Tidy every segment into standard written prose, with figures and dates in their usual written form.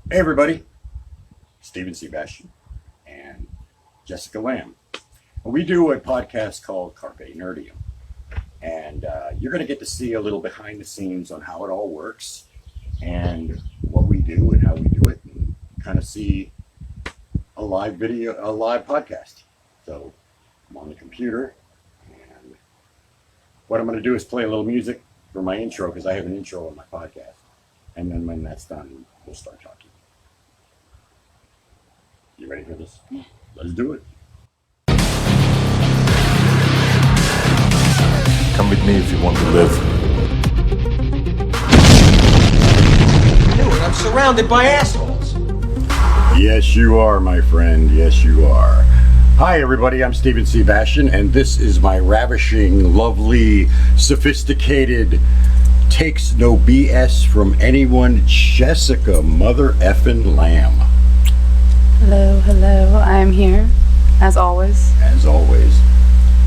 Hey everybody, Stephen Bastian and Jessica Lamb. We do a podcast called Carpe Nerdium, and you're going to get to see a little behind the scenes on how it all works and what we do and how we do it, and kind of see a live podcast. So I'm on the computer, and what I'm going to do is play a little music for my intro because I have an intro on my podcast, and then when that's done, we'll start talking. You ready for this? Yeah. Let's do it. Come with me if you want to live. Dude, I'm surrounded by assholes. Yes, you are, my friend. Yes, you are. Hi, everybody. I'm Stephen Bastian, and this is my ravishing, lovely, sophisticated, takes no BS from anyone, Jessica Mother Effin' Lamb. Hello, I'm here, as always. As always.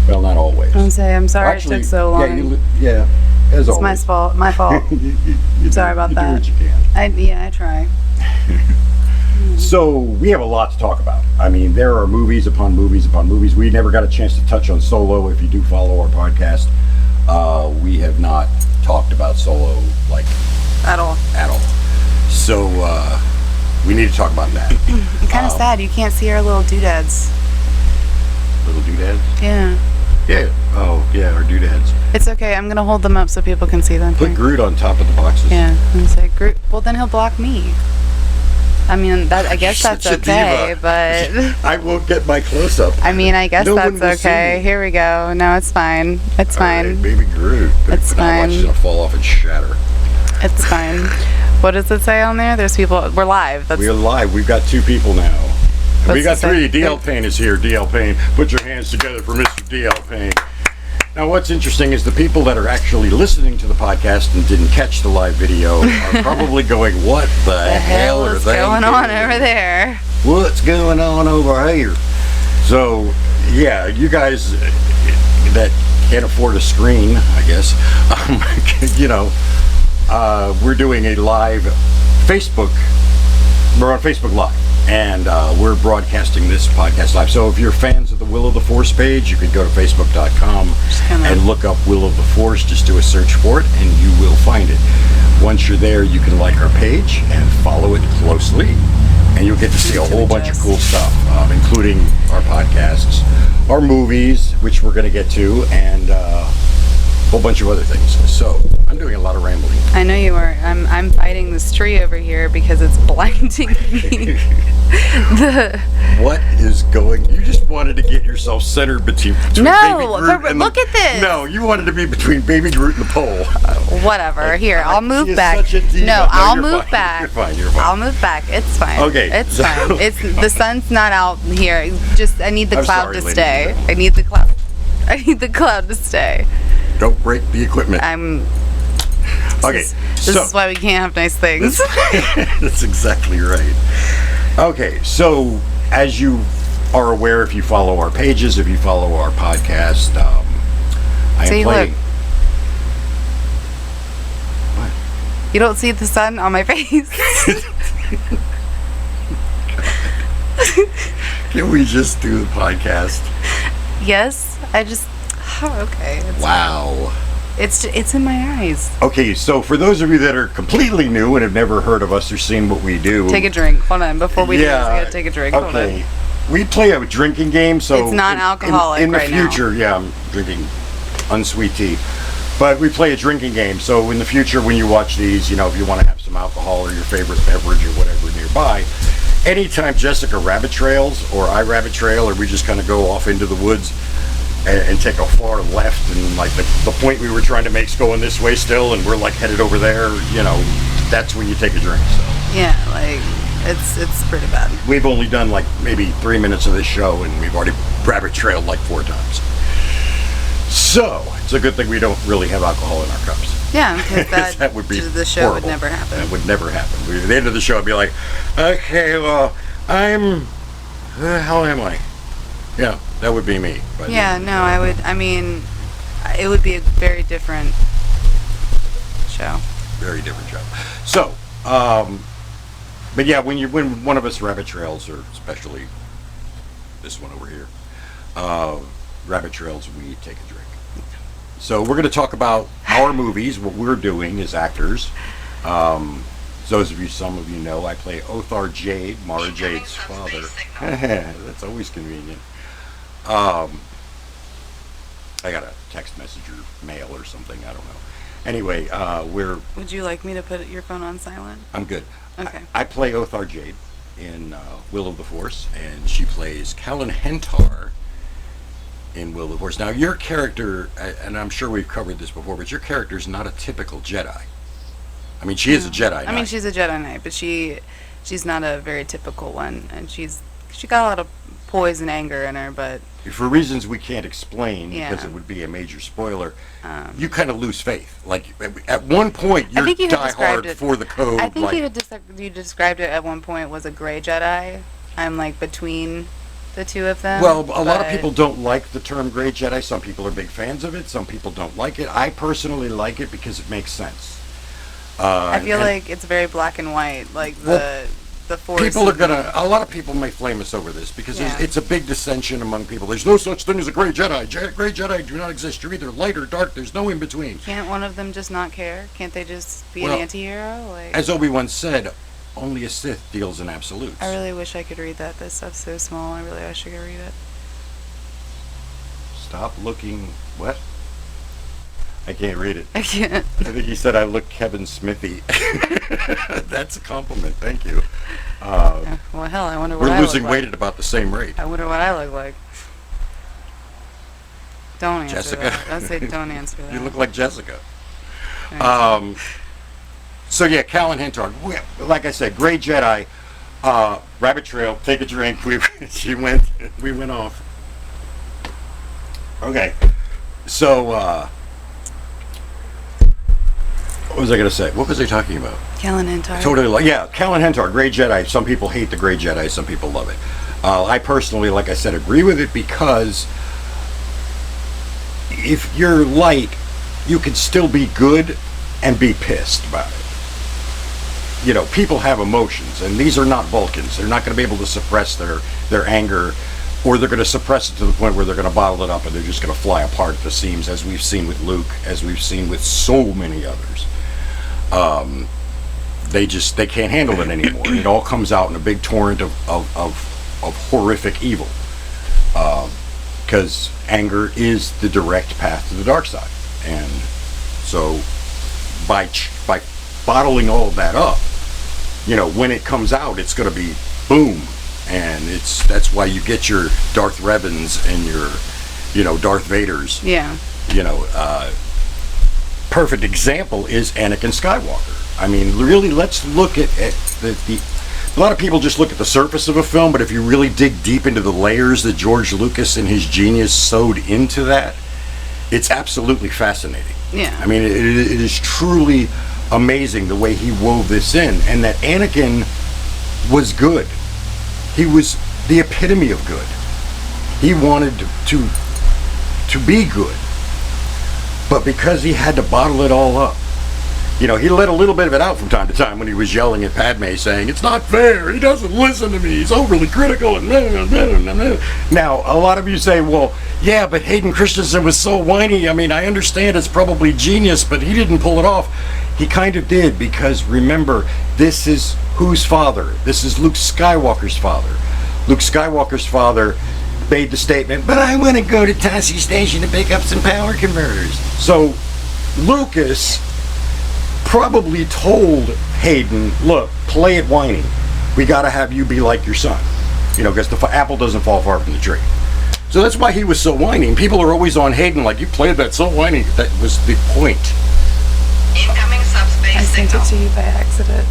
Well, not always. I'm sorry Actually, it took so long. As it's always. my fault. you Sorry about that. Do what you can. I try. So, we have a lot to talk about. I mean, there are movies upon movies upon movies. We never got a chance to touch on Solo. If you do follow our podcast, we have not talked about Solo, like, At all. So, we need to talk about that. I'm kind of sad you can't see our little doodads. Little doodads? Yeah. Yeah. Oh, yeah, our doodads. It's okay. I'm going to hold them up so people can see them. Put Here. Groot on top of the boxes. Yeah. And say, Groot. Well, then he'll block me. I mean, I guess You're that's such a okay, diva. but... I won't get my close-up. I mean, I guess No one will that's see okay. me. Here we go. No, it's fine. It's All fine. right, baby Groot. It's But fine. Watch it, it'll fall off and shatter. It's fine. What does it say on there? There's people. We're live. That's We're live. We've got 2 people now. And we What's got it say? 3. DL Payne is here. DL Payne. Put your hands together for Mr. DL Payne. Now, what's interesting is the people that are actually listening to the podcast and didn't catch the live video are probably going, what the hell are is they going on doing? over there? What's going on over here? So, yeah, you guys that can't afford a screen, I guess, we're doing a live Facebook. We're on Facebook Live, and we're broadcasting this podcast live. So if you're fans of the Will of the Force page, you can go to facebook.com and look up Will of the Force. Just do a search for it, and you will find it. Once you're there, you can like our page and follow it closely, and you'll get to see a whole bunch of cool stuff, including our podcasts, our movies, which we're going to get to, and a whole bunch of other things. So I'm doing a lot of rambling. I know you are. I'm fighting this tree over here because it's blinding me. What is going? You just wanted to get yourself centered between No, Baby Groot and look at this. No, you wanted to be between Baby Groot and the pole. Whatever. Here, I'll move She is back. such a diva. No, No, I'll you're move fine. back. You're fine. You're fine. I'll move back. It's fine. Okay, It's so- fine. It's the sun's not out here. Just I need the I'm cloud sorry, to ladies stay. and gentlemen. I need the cloud. I need the cloud to stay. Don't break the equipment. Okay, This so is why we can't have nice things. that's exactly right. Okay, so as you are aware, if you follow our pages, if you follow our podcast, I am See, playing. look. You don't see the sun on my face. Can we just do the podcast? Yes, I just. Oh, okay. Wow. It's in my eyes. Okay, so for those of you that are completely new and have never heard of us or seen what we do, Take a drink. Hold on. Before we do this, I gotta take a drink. Hold Okay, on. we play a drinking game, so It's non-alcoholic in the right now. future, yeah, I'm drinking unsweet tea, but we play a drinking game. So in the future, when you watch these, if you want to have some alcohol or your favorite beverage or whatever nearby, anytime Jessica rabbit trails or I rabbit trail, or we just kind of go off into the woods and take a far left, and like the point we were trying to make is going this way still, and we're like headed over there, that's when you take a drink. So Yeah, like it's pretty bad. we've only done like maybe 3 minutes of this show, and we've already rabbit trailed like 4 times. So it's a good thing we don't really have alcohol in our cups. Yeah, because That would be the show horrible. would never happen. That would never happen. At the end of the show, I'd be like, okay, well, I'm, who the hell am I? Yeah, that would be me. But Yeah, no, I would. I mean, it would be a very different show. Very different show. So, But yeah, when one of us rabbit trails, or especially this one over here, rabbit trails, we take a drink. So we're going to talk about our movies, what we're doing as actors. Those of you, some of you know, I play Othar Jade, Mara Jade's father. That's always convenient. I got a text message or mail or something, I don't know. Anyway, Would you like me to put your phone on silent? I'm good. Okay. I play Othar Jade in Will of the Force, and she plays Callan Hentar in Will of the Force. Now, your character, and I'm sure we've covered this before, but your character is not a typical Jedi. I mean, she is a Jedi Knight. I mean, she's a Jedi Knight, but she's not a very typical one, and she got a lot of poise and anger in her, but for reasons we can't explain, Yeah. because it would be a major spoiler, you kind of lose faith. Like, at one point, you're diehard for the code. I think you described it at one point was a gray Jedi. I'm like between the two of them. Well, a lot of people don't like the term gray Jedi. Some people are big fans of it. Some people don't like it. I personally like it because it makes sense. I feel like it's very black and white, like the Force. People are gonna. A lot of people may flame us over this because it's a big dissension among people. There's no such thing as a gray Jedi. Gray Jedi do not exist. You're either light or dark. There's no in between. Can't one of them just not care? Can't they just be an anti-hero? Like, as Obi-Wan said, only a Sith deals in absolutes. I really wish I could read that. This stuff's so small. I really wish I could read it. Stop looking. What? I can't read it. I can't. I think he said I look Kevin Smithy. That's a compliment. Thank you. Well, hell, I wonder what We're I losing look weight like. at about the same rate. I wonder what I look like. Don't answer Jessica. that. I say don't answer that. You look like Jessica. Thanks. So yeah, Callan Hentar. Like I said, Grey Jedi. Rabbit Trail. Take a drink. We went off. Okay. So what was I going to say? What was I talking about? Callan Hentar. Totally. Yeah, Callan Hentar, Grey Jedi. Some people hate the Grey Jedi. Some people love it. I personally, like I said, agree with it because if you're light, you can still be good and be pissed about it. You know, people have emotions, and these are not Vulcans. They're not going to be able to suppress their anger, or they're going to suppress it to the point where they're going to bottle it up and they're just going to fly apart at the seams, as we've seen with Luke, as we've seen with so many others. They can't handle it anymore. It all comes out in a big torrent of horrific evil. Because anger is the direct path to the dark side. And so by bottling all of that up, you know, when it comes out, it's going to be boom. And that's why you get your Darth Revans and your, you know, Darth Vaders. Yeah. You know, perfect example is Anakin Skywalker. I mean, really, let's look at the. A lot of people just look at the surface of a film, but if you really dig deep into the layers that George Lucas and his genius sewed into that, it's absolutely fascinating. Yeah. I mean, it is truly amazing the way he wove this in, and that Anakin was good. He was the epitome of good. He wanted to be good. But because he had to bottle it all up, you know, he let a little bit of it out from time to time when he was yelling at Padme saying, "It's not fair, he doesn't listen to me, he's overly critical." And now, a lot of you say, well, yeah, but Hayden Christensen was so whiny. I mean, I understand it's probably genius, but he didn't pull it off. He kind of did, because remember, this is whose father? This is Luke Skywalker's father. Luke Skywalker's father made the statement, "But I want to go to Tosche Station to pick up some power converters." So Lucas probably told Hayden, "Look, play it whiny. We got to have you be like your son." You know, because the apple doesn't fall far from the tree. So that's why he was so whiny. And people are always on Hayden like, "You played that so whiny." That was the point. Incoming subspace I sent signal. it to you by accident.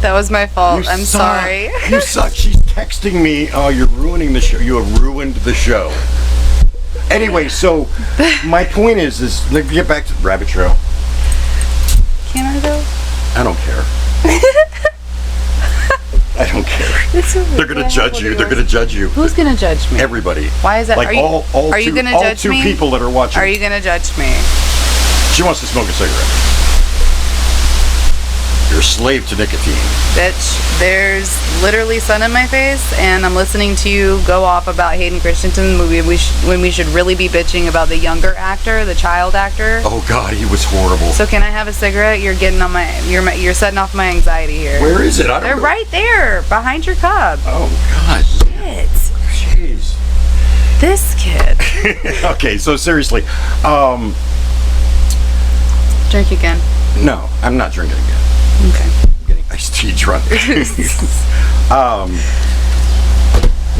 That was my fault. I'm sorry. You suck. She's texting me, "Oh, you're ruining the show. You have ruined the show." Anyway, so my point is let's get back to Rabbit Trail. Can I though? I don't care. I don't care. They're gonna judge you. They're gonna judge you. Who's gonna judge me? Everybody. Why is that? Like are you gonna judge two me? people that are watching. Are you gonna judge me? She wants to smoke a cigarette. You're a slave to nicotine. Bitch, there's literally sun in my face, and I'm listening to you go off about Hayden Christensen's movie when we should really be bitching about the younger actor, the child actor. Oh God, he was horrible. So can I have a cigarette? You're getting on you're setting off my anxiety here. Where is it? I don't They're know. right there, behind your cup. Oh God. Shit. Jeez. This kid. Okay, so seriously, Drink again. no, I'm not drinking again. Okay. I'm getting iced tea drunk.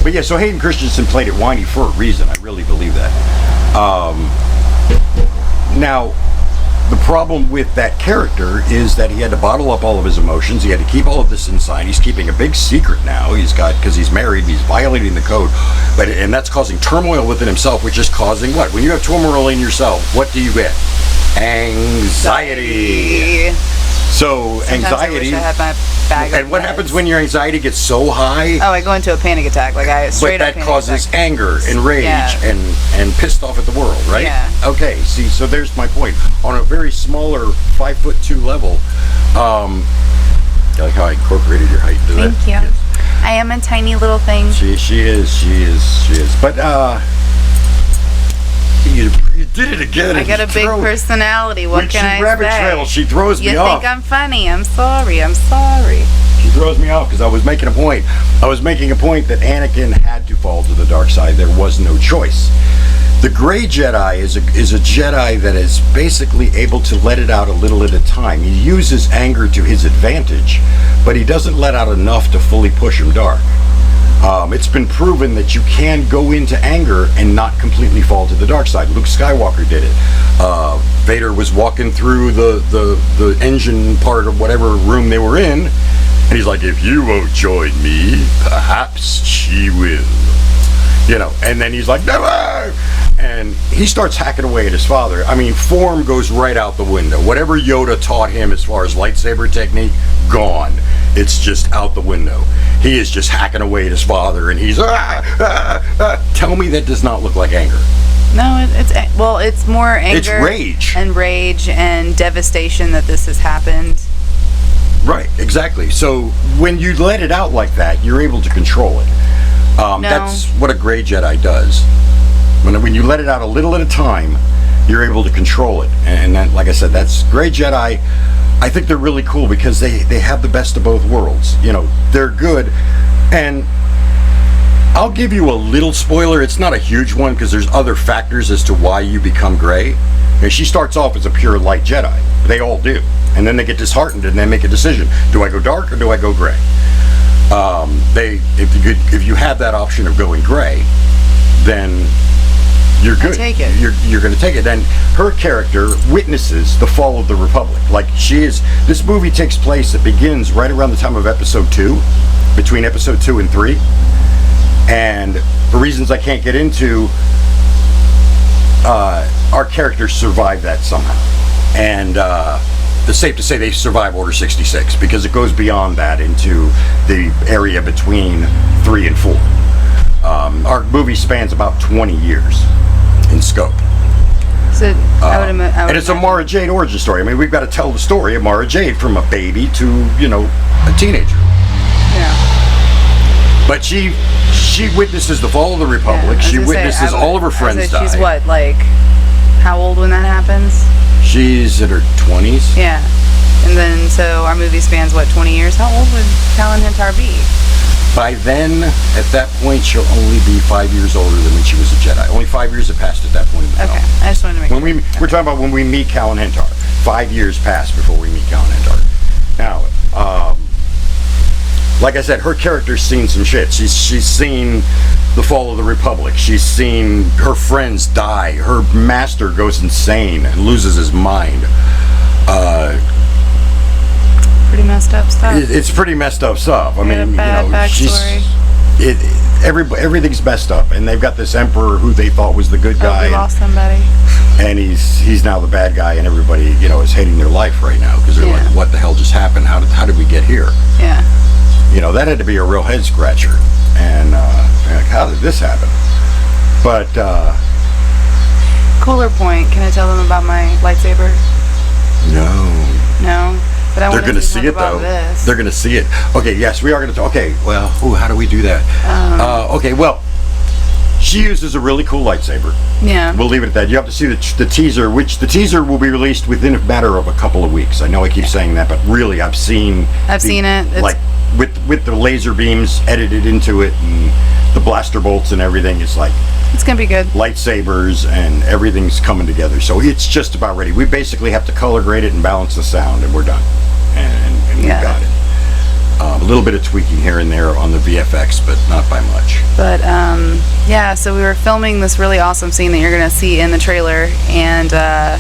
But yeah, so Hayden Christensen played it whiny for a reason. I really believe that. Now, the problem with that character is that he had to bottle up all of his emotions. He had to keep all of this inside. He's keeping a big secret now. Because he's married, he's violating the code. And that's causing turmoil within himself, which is causing what? When you have turmoil in yourself, what do you get? Anxiety. So Sometimes anxiety. I wish I had my bag of And what meds. happens when your anxiety gets so high? Oh, I go into a panic attack. Like I But straight up that panic causes attack. anger and rage Yeah. and pissed off at the world, right? Yeah. Okay, see, so there's my point. On a very smaller 5'2" level, I like how I incorporated your height into that. Thank you. Yes. I am a tiny little thing. She is. But you did it again. I got a big personality. What When can I she rabbit say? trails, she throws You me think off. I'm funny? I'm sorry. She throws me off because I was making a point. I was making a point that Anakin had to fall to the dark side. There was no choice. The Gray Jedi is a Jedi that is basically able to let it out a little at a time. He uses anger to his advantage, but he doesn't let out enough to fully push him dark. It's been proven that you can go into anger and not completely fall to the dark side. Luke Skywalker did it. Vader was walking through the engine part of whatever room they were in, and he's like, "If you won't join me, perhaps she will." And then he's like, "Never!" And he starts hacking away at his father. I mean, form goes right out the window. Whatever Yoda taught him as far as lightsaber technique, gone. It's just out the window. He is just hacking away at his father, and he's Tell me that does not look like anger. No, it's more anger. It's rage. And rage and devastation that this has happened. Right, exactly. So when you let it out like that, you're able to control it. That's what a Gray Jedi does. When you let it out a little at a time, you're able to control it. And that, like I said, that's Gray Jedi. I think they're really cool because they have the best of both worlds. They're good. And I'll give you a little spoiler. It's not a huge one because there's other factors as to why you become Gray. And she starts off as a pure light Jedi. They all do. And then they get disheartened and they make a decision. Do I go dark or do I go gray? If you have that option of going gray, then you're good. Take it. You're going to take it. And her character witnesses the fall of the Republic. Like this movie takes place, it begins right around the time of episode 2, between episode 2 and 3. And for reasons I can't get into, our characters survive that somehow. And it's safe to say they survive Order 66 because it goes beyond that into the area between 3 and 4. Our movie spans about 20 years in scope. So I would And it's a imagine- Mara Jade origin story. I mean, we've got to tell the story of Mara Jade from a baby to, a teenager. Yeah. But she witnesses the fall of the Republic. Yeah, I was She gonna say, witnesses all of her friends die. She's what, like, how old when that happens? She's in her 20s. Yeah. And then, so our movie spans, 20 years? How old would Callan Hintar be? By then, at that point, she'll only be 5 years older than when she was a Jedi. Only 5 years have passed at that point in the Okay. film. I just wanted to make We're talking about when we meet Callan Hintar. 5 years pass before we meet Callan Hintar. Now, like I said, her character's seen some shit. She's seen the fall of the Republic. She's seen her friends die. Her master goes insane and loses his mind. pretty messed up stuff. It's pretty messed up stuff. I Got a mean, bad backstory. Everything's messed up, and they've got this emperor who they thought was the good guy. We lost somebody. And he's now the bad guy, and everybody, is hating their life right now because they're Yeah. like, what the hell just happened? How did we get here? Yeah. That had to be a real head scratcher. And like, how did this happen? But Cooler point. Can I tell them about my lightsaber? no, No. But I there's They're going to see it, though. They're going to see it. Okay, yes, we are going to talk. Okay, well, how do we do that? Okay, well, she uses a really cool lightsaber. Yeah. We'll leave it at that. You have to see the teaser, which the teaser will be released within a matter of a couple of weeks. I know I keep saying that, but really, I've seen it. It's like, with the laser beams edited into it and the blaster bolts and everything. It's like... It's going to be good. Lightsabers and everything's coming together. So it's just about ready. We basically have to color grade it and balance the sound, and we're done. And we got it. A little bit of tweaking here and there on the VFX, but not by much. But yeah, so we were filming this really awesome scene that you're gonna see in the trailer, and I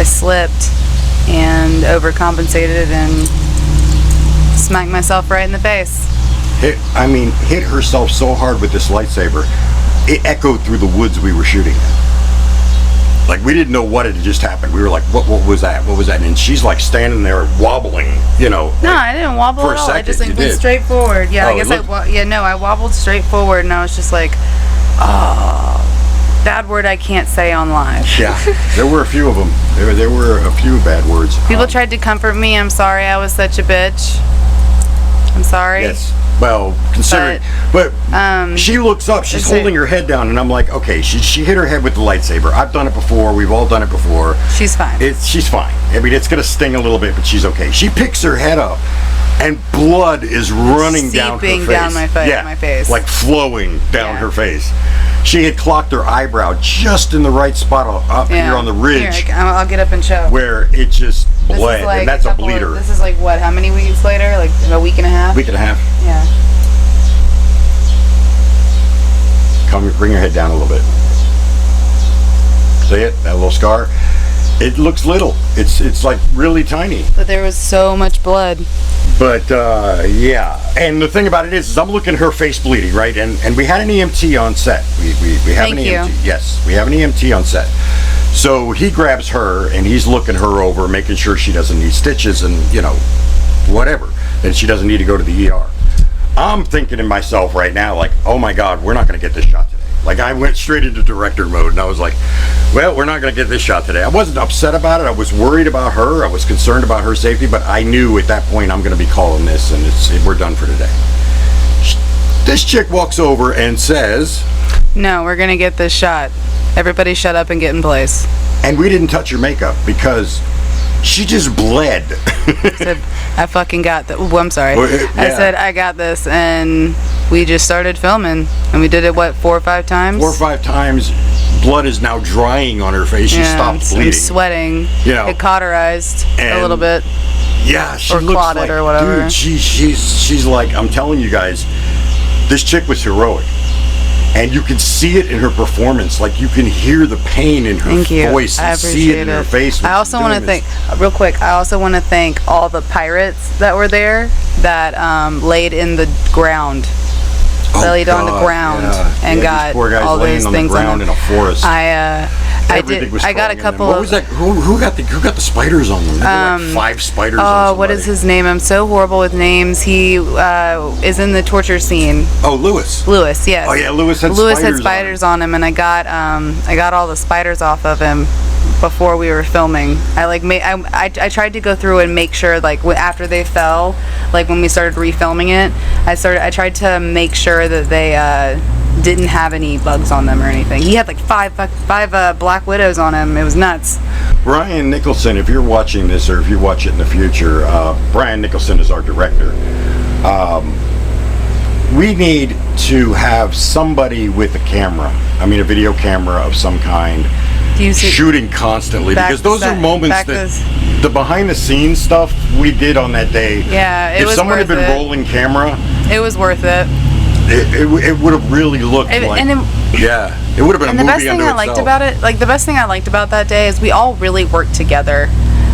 slipped and overcompensated and smacked myself right in the face. Hit herself so hard with this lightsaber, it echoed through the woods we were shooting in. Like, we didn't know what had just happened. We were like, what was that? What was that? And she's like standing there wobbling, you know. No, I didn't wobble for at a all. second, I just like you went did. straight forward. Yeah, Oh, I guess it looked- I wobbled straight forward, and I was just like, oh, bad word I can't say on live. Yeah, there were a few of them. There were a few bad words. People tried to comfort me. I'm sorry I was such a bitch. I'm sorry. Yes. Well, considering, but she looks up. She's holding her head down, and I'm like, okay, she hit her head with the lightsaber. I've done it before. We've all done it before. She's fine. She's fine. I mean, it's gonna sting a little bit, but she's okay. She picks her head up, and blood is running down her face. Seeping down my face. Like flowing down her face. She had clocked her eyebrow just in the right spot up here on the ridge. Here, I'll get up and show. Where it just bled, and that's a bleeder. This is like what? How many weeks later? Like a week and a half? Week and a half. Yeah. Bring your head down a little bit. See it? That little scar? It looks little. It's like really tiny. But there was so much blood. But yeah. And the thing about it is I'm looking at her face bleeding, right? And we had an EMT on set. We have an EMT. Yes, we have an EMT on set. So he grabs her and he's looking her over, making sure she doesn't need stitches and, you know, whatever. That she doesn't need to go to the ER. I'm thinking to myself right now, like, oh my God, we're not going to get this shot today. Like, I went straight into director mode, and I was like, well, we're not going to get this shot today. I wasn't upset about it. I was worried about her. I was concerned about her safety, but I knew at that point I'm going to be calling this, and we're done for today. This chick walks over and says, no, we're going to get this shot. Everybody shut up and get in place. And we didn't touch her makeup because she just bled. I said, I fucking got that. Oh, I'm sorry. I said, I got this, and we just started filming, and we did it, what, 4 or 5 times? 4 or 5 times. Blood is now drying on her face. She stopped bleeding. I'm sweating. You know, it cauterized a little bit. Yeah, she or looks clotted like, or whatever. Dude, she's like, I'm telling you guys, this chick was heroic. And you can see it in her performance. Like, you can hear the pain in her voice and see it in her face. I also want to thank, real quick, I also want to thank all the pirates that were there that laid in the ground. They laid on the ground and got all those things on in a forest. I got a couple of... What was that? Who got the spiders on them? There were like 5 spiders on somebody. What is his name? I'm so horrible with names. He is in the torture scene. Oh, Lewis. Lewis, yes. Oh yeah, Lewis had spiders on him, and I got all the spiders off of him before we were filming. I tried to go through and make sure, like, after they fell, like when we started refilming it, I tried to make sure that they didn't have any bugs on them or anything. He had like five Black Widows on him. It was nuts. Brian Nicholson, if you're watching this or if you watch it in the future, Brian Nicholson is our director. We need to have somebody with a camera. I mean, a video camera of some kind, shooting constantly, because those are moments that the behind the scenes stuff we did on that day. Yeah, it if was someone worth had been it. rolling camera, it was worth it. It would have really looked it would have been a movie unto itself. And the best thing I liked about it, like the best thing I liked about that day is we all really worked together.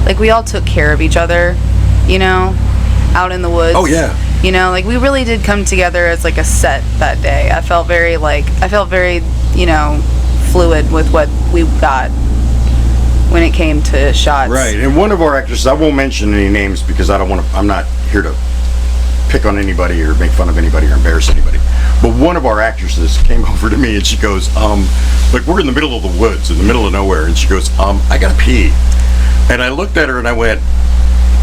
Like, we all took care of each other, you know, out in the woods. Oh yeah. You know, like, we really did come together as like a set that day. I felt very, you know, fluid with what we got when it came to shots. Right, and one of our actresses, I won't mention any names because I'm not here to pick on anybody or make fun of anybody or embarrass anybody. But one of our actresses came over to me and she goes, like, we're in the middle of the woods, in the middle of nowhere, and she goes, I gotta pee. And I looked at her and I went,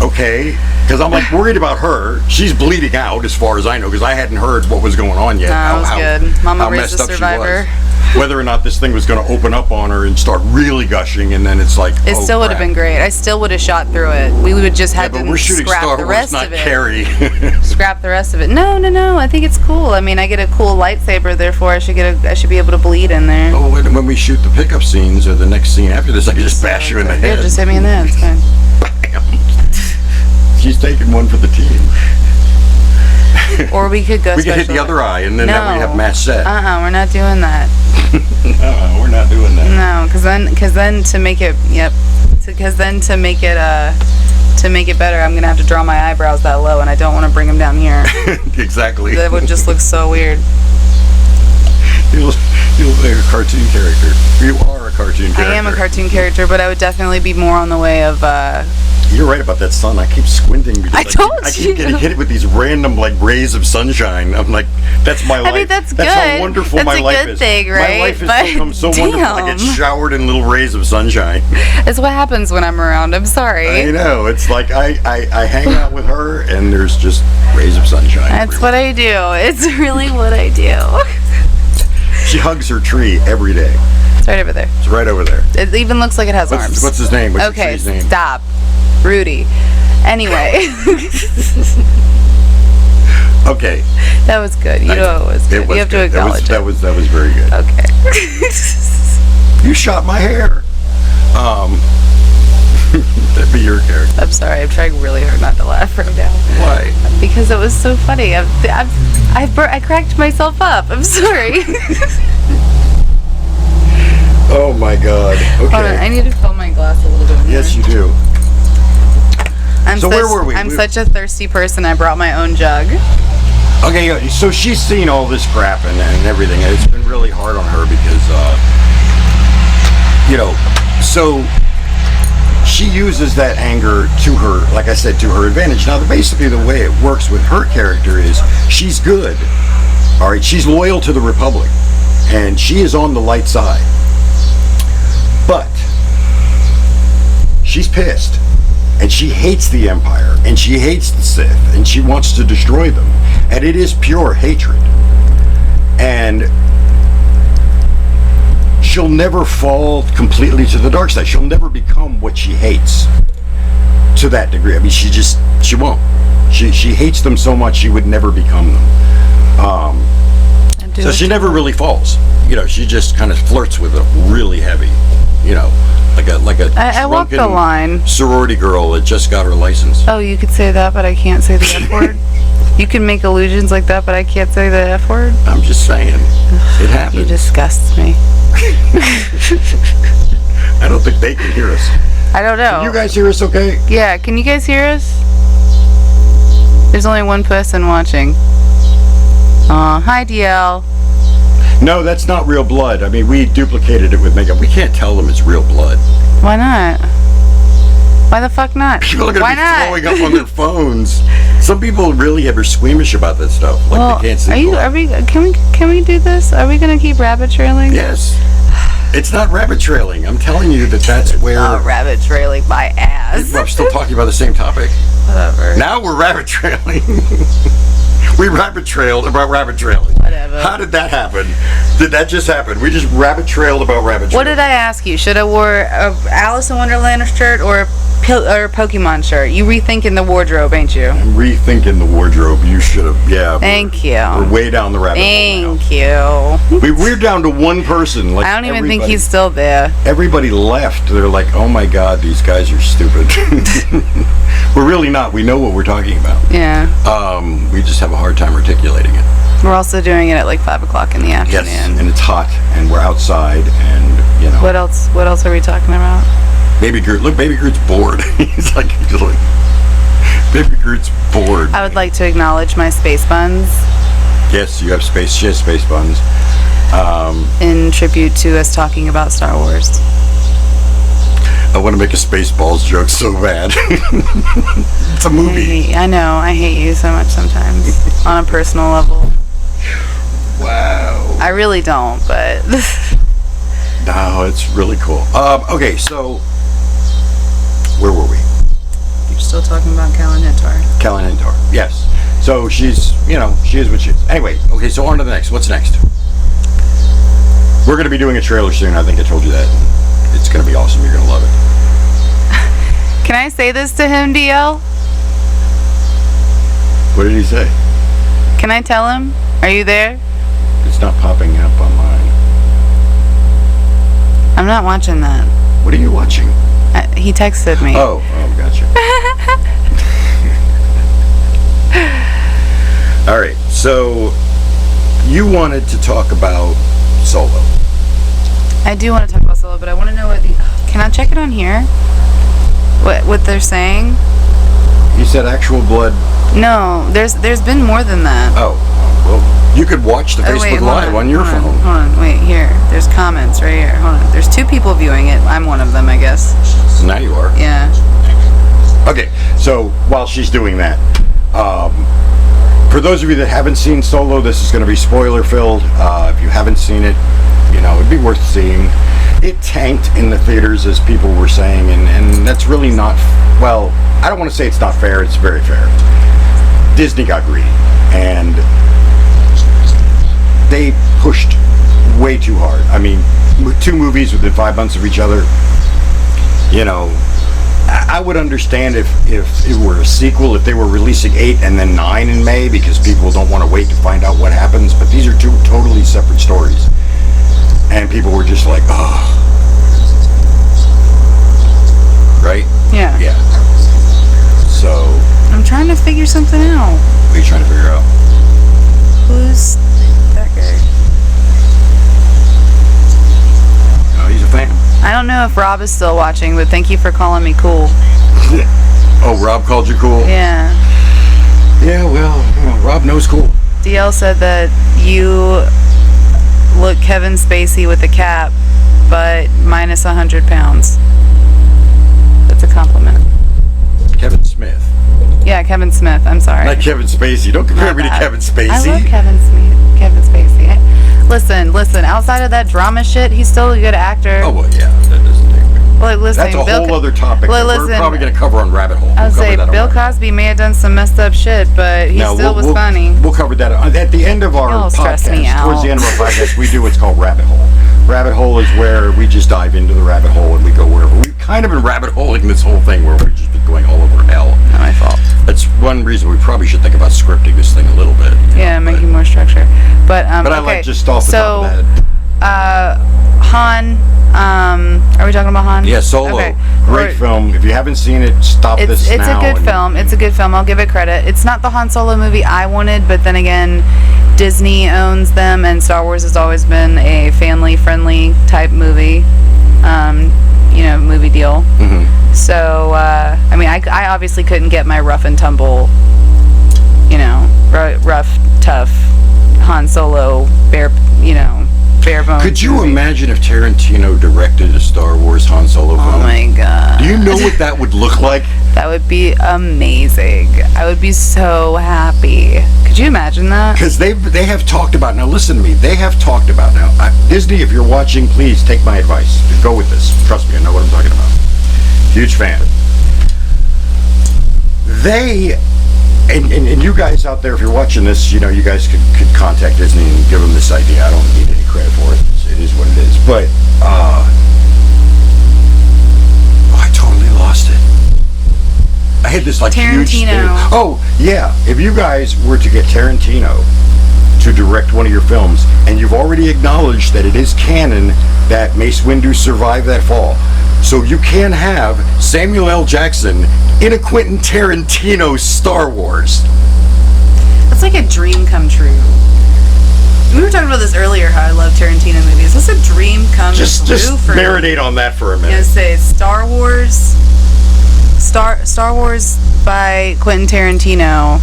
Okay, because I'm like worried about her. She's bleeding out, as far as I know, because I hadn't heard what was going on yet. No, it was good. Mama raised a messed up survivor. she was. Whether or not this thing was going to open up on her and start really gushing, and then it's like, It still would have been great. I still would have shot through it. We would just have but to we're shooting scrap Star the Wars, rest not of it. Carrie. Scrap the rest of it. No. I think it's cool. I mean, I get a cool lightsaber, therefore I should be able to bleed in there. Oh, when we shoot the pickup scenes or the next scene after this, I can just bash you in the head. Yeah, just hit me in the head. It's fine. Bam. She's taking one for the team. Or we could go. We could hit the other eye, and then that we have match set. We're not doing that. We're not doing that. No, because then to make it better, I'm gonna have to draw my eyebrows that low, and I don't want to bring them down here. Exactly. That would just look so weird. You look like a cartoon character. You are a cartoon character. I am a cartoon character, but I would definitely be more on the way of. You're right about that sun. I keep squinting because I keep you. getting hit with these random like rays of sunshine. I'm like, that's my life. I mean, that's good. How wonderful That's my a life good is. thing, right? My life has But become so wonderful. I get damn. showered in little rays of sunshine. It's what happens when I'm around. I'm sorry. I know. It's like I hang out with her and there's just rays of sunshine. That's what I do. It's really what I do. She hugs her tree every day. It's right over there. It's right over there. It even looks like it has arms. What's his name? What's the Okay, tree's name? stop. Rudy. Anyway. Okay. That was good. You know it was good. You have to acknowledge it. That was very good. Okay. You shot my hair. That'd be your character. I'm sorry. I'm trying really hard not to laugh right now. Why? Because it was so funny. I cracked myself up. I'm sorry. Oh my God. Okay. Hold on. I need to fill my glass a little bit more. Yes, you do. So where were we? I'm such a thirsty person. I brought my own jug. Okay, yeah, so she's seen all this crap and everything, and it's been really hard on her because, so she uses that anger to her, like I said, to her advantage. Now, basically the way it works with her character is she's good, all right? She's loyal to the Republic, and she is on the light side. But she's pissed. And she hates the Empire, and she hates the Sith, and she wants to destroy them. And it is pure hatred. And she'll never fall completely to the dark side. She'll never become what she hates to that degree. I mean, she won't. She hates them so much she would never become them. So she never really falls. She just kind of flirts with it really heavy. Like a I walk the line. Sorority girl that just got her license. Oh, you could say that, but I can't say the F word. You can make illusions like that, but I can't say the F word. I'm just saying, it happens. You disgust me. I don't think they can hear us. I don't know. Can you guys hear us okay? Yeah, can you guys hear us? There's only one person watching. Hi DL. No, that's not real blood. I mean, we duplicated it with makeup. We can't tell them it's real blood. Why not? Why the fuck not? People are going Why to be not? throwing up on their phones. Some people really are squeamish about that stuff. Like they can't see blood. Can we do this? Are we gonna keep rabbit trailing? Yes. It's not rabbit trailing. I'm telling you that's where... Oh, rabbit trailing my ass. I'm still talking about the same topic. Whatever. Now we're rabbit trailing. We rabbit trailed about rabbit trailing. Whatever. How did that happen? Did that just happen? We just rabbit trailed about rabbit trailing. What did I ask you? Should I wear a Alice in Wonderland shirt or a Pokemon shirt? You rethinking the wardrobe, ain't you? I'm rethinking the wardrobe. You should have, yeah. Thank you. We're way down the rabbit hole Thank now. you. We're down to one person. Like I don't even think he's still there. Everybody left. They're like, oh my God, these guys are stupid. We're really not. We know what we're talking about. Yeah. We just have a hard time articulating it. We're also doing it at like 5 o'clock in the afternoon. Yes, and it's hot, and we're outside, and What else are we talking about? Baby Groot. Look, Baby Groot's bored. He's like, Baby Groot's bored. I would like to acknowledge my space buns. Yes, you have space. She has space buns. In tribute to us talking about Star Wars. I want to make a Spaceballs joke so bad. It's a movie. I know. I hate you so much sometimes. On a personal level. Wow. I really don't, but... No, it's really cool. Okay, so... Where were we? still talking about Callan Hintar. Callan Hintar, yes. So she's, she is what she is. Anyway, okay, so on to the next. What's next? We're going to be doing a trailer soon. I think I told you that. It's going to be awesome. You're going to love it. Can I say this to him, DL? What did he say? Can I tell him? Are you there? It's not popping up on mine. I'm not watching that. What are you watching? He texted me. Oh, gotcha. All right, so you wanted to talk about Solo. I do want to talk about Solo, but I want to know what can I check it on here? What they're saying? You said actual blood. No, there's been more than that. Oh, well, you could watch the Facebook Live on your phone. Hold on, wait, here. There's comments right here. Hold on. There's 2 people viewing it. I'm one of them, I guess. Now you are. Yeah. Okay, so while she's doing that, for those of you that haven't seen Solo, this is going to be spoiler filled. If you haven't seen it, it'd be worth seeing. It tanked in the theaters, as people were saying, and that's really not, well, I don't want to say it's not fair, it's very fair. Disney got greedy, and they pushed way too hard. I mean, 2 movies within 5 months of each other, I would understand if it were a sequel, if they were releasing 8 and then 9 in May, because people don't want to wait to find out what happens, but these are 2 totally separate stories. And people were just like, oh. Right? Yeah. Yeah. So. I'm trying to figure something out. What are you trying to figure out? Who's that guy? Oh, he's a fan. I don't know if Rob is still watching, but thank you for calling me cool. Oh, Rob called you cool? Yeah. Yeah, well, Rob knows cool. DL said that you look Kevin Spacey with a cap, but minus 100 pounds. That's a compliment. Kevin Smith. Yeah, Kevin Smith. I'm sorry. Not Kevin Spacey. Don't compare me to Kevin Spacey. I love Kevin Smith. Kevin Spacey. Listen. Outside of that drama shit, he's still a good actor. Oh, well, yeah. That doesn't take me. Well, listen, that's a whole other topic well, that we're probably going to cover on Rabbit Hole. I would say Bill Cosby may have done some messed up shit, but he still was funny. We'll cover that. At the end of our podcast, towards the end of our podcast, we do what's called Rabbit Hole. Rabbit Hole is where we just dive into the rabbit hole and we go wherever. We've kind of been rabbit holing this whole thing where we've just been going all over hell. Not my fault. That's one reason we probably should think about scripting this thing a little bit. Yeah, making more structure. But I like just off the top of that. Han, are we talking about Han? Yeah, Solo. Okay. Great film. If you haven't seen it, stop this now. It's a good film. It's a good film. I'll give it credit. It's not the Han Solo movie I wanted, but then again, Disney owns them, and Star Wars has always been a family-friendly type movie, movie deal. Mm-hmm. So, I obviously couldn't get my rough and tumble, rough, tough Han Solo bare bones. Could you imagine if Tarantino directed a Star Wars Han Solo film? Oh my god. Do you know what that would look like? That would be amazing. I would be so happy. Could you imagine that? Because they have talked about, now listen to me, they have talked about, Disney, if you're watching, please take my advice. Go with this. Trust me, I know what I'm talking about. Huge fan. And you guys out there, if you're watching this, you guys could contact Disney and give them this idea. I don't need any credit for it. It is what it is. But, I totally lost it. I had this huge thing. Oh, yeah. If you guys were to get Tarantino to direct one of your films, and you've already acknowledged that it is canon that Mace Windu survived that fall, so you can have Samuel L. Jackson in a Quentin Tarantino Star Wars. That's like a dream come true. We were talking about this earlier, how I love Tarantino movies. That's a dream come true just for me. marinate on that for a minute. I was gonna say Star Wars by Quentin Tarantino.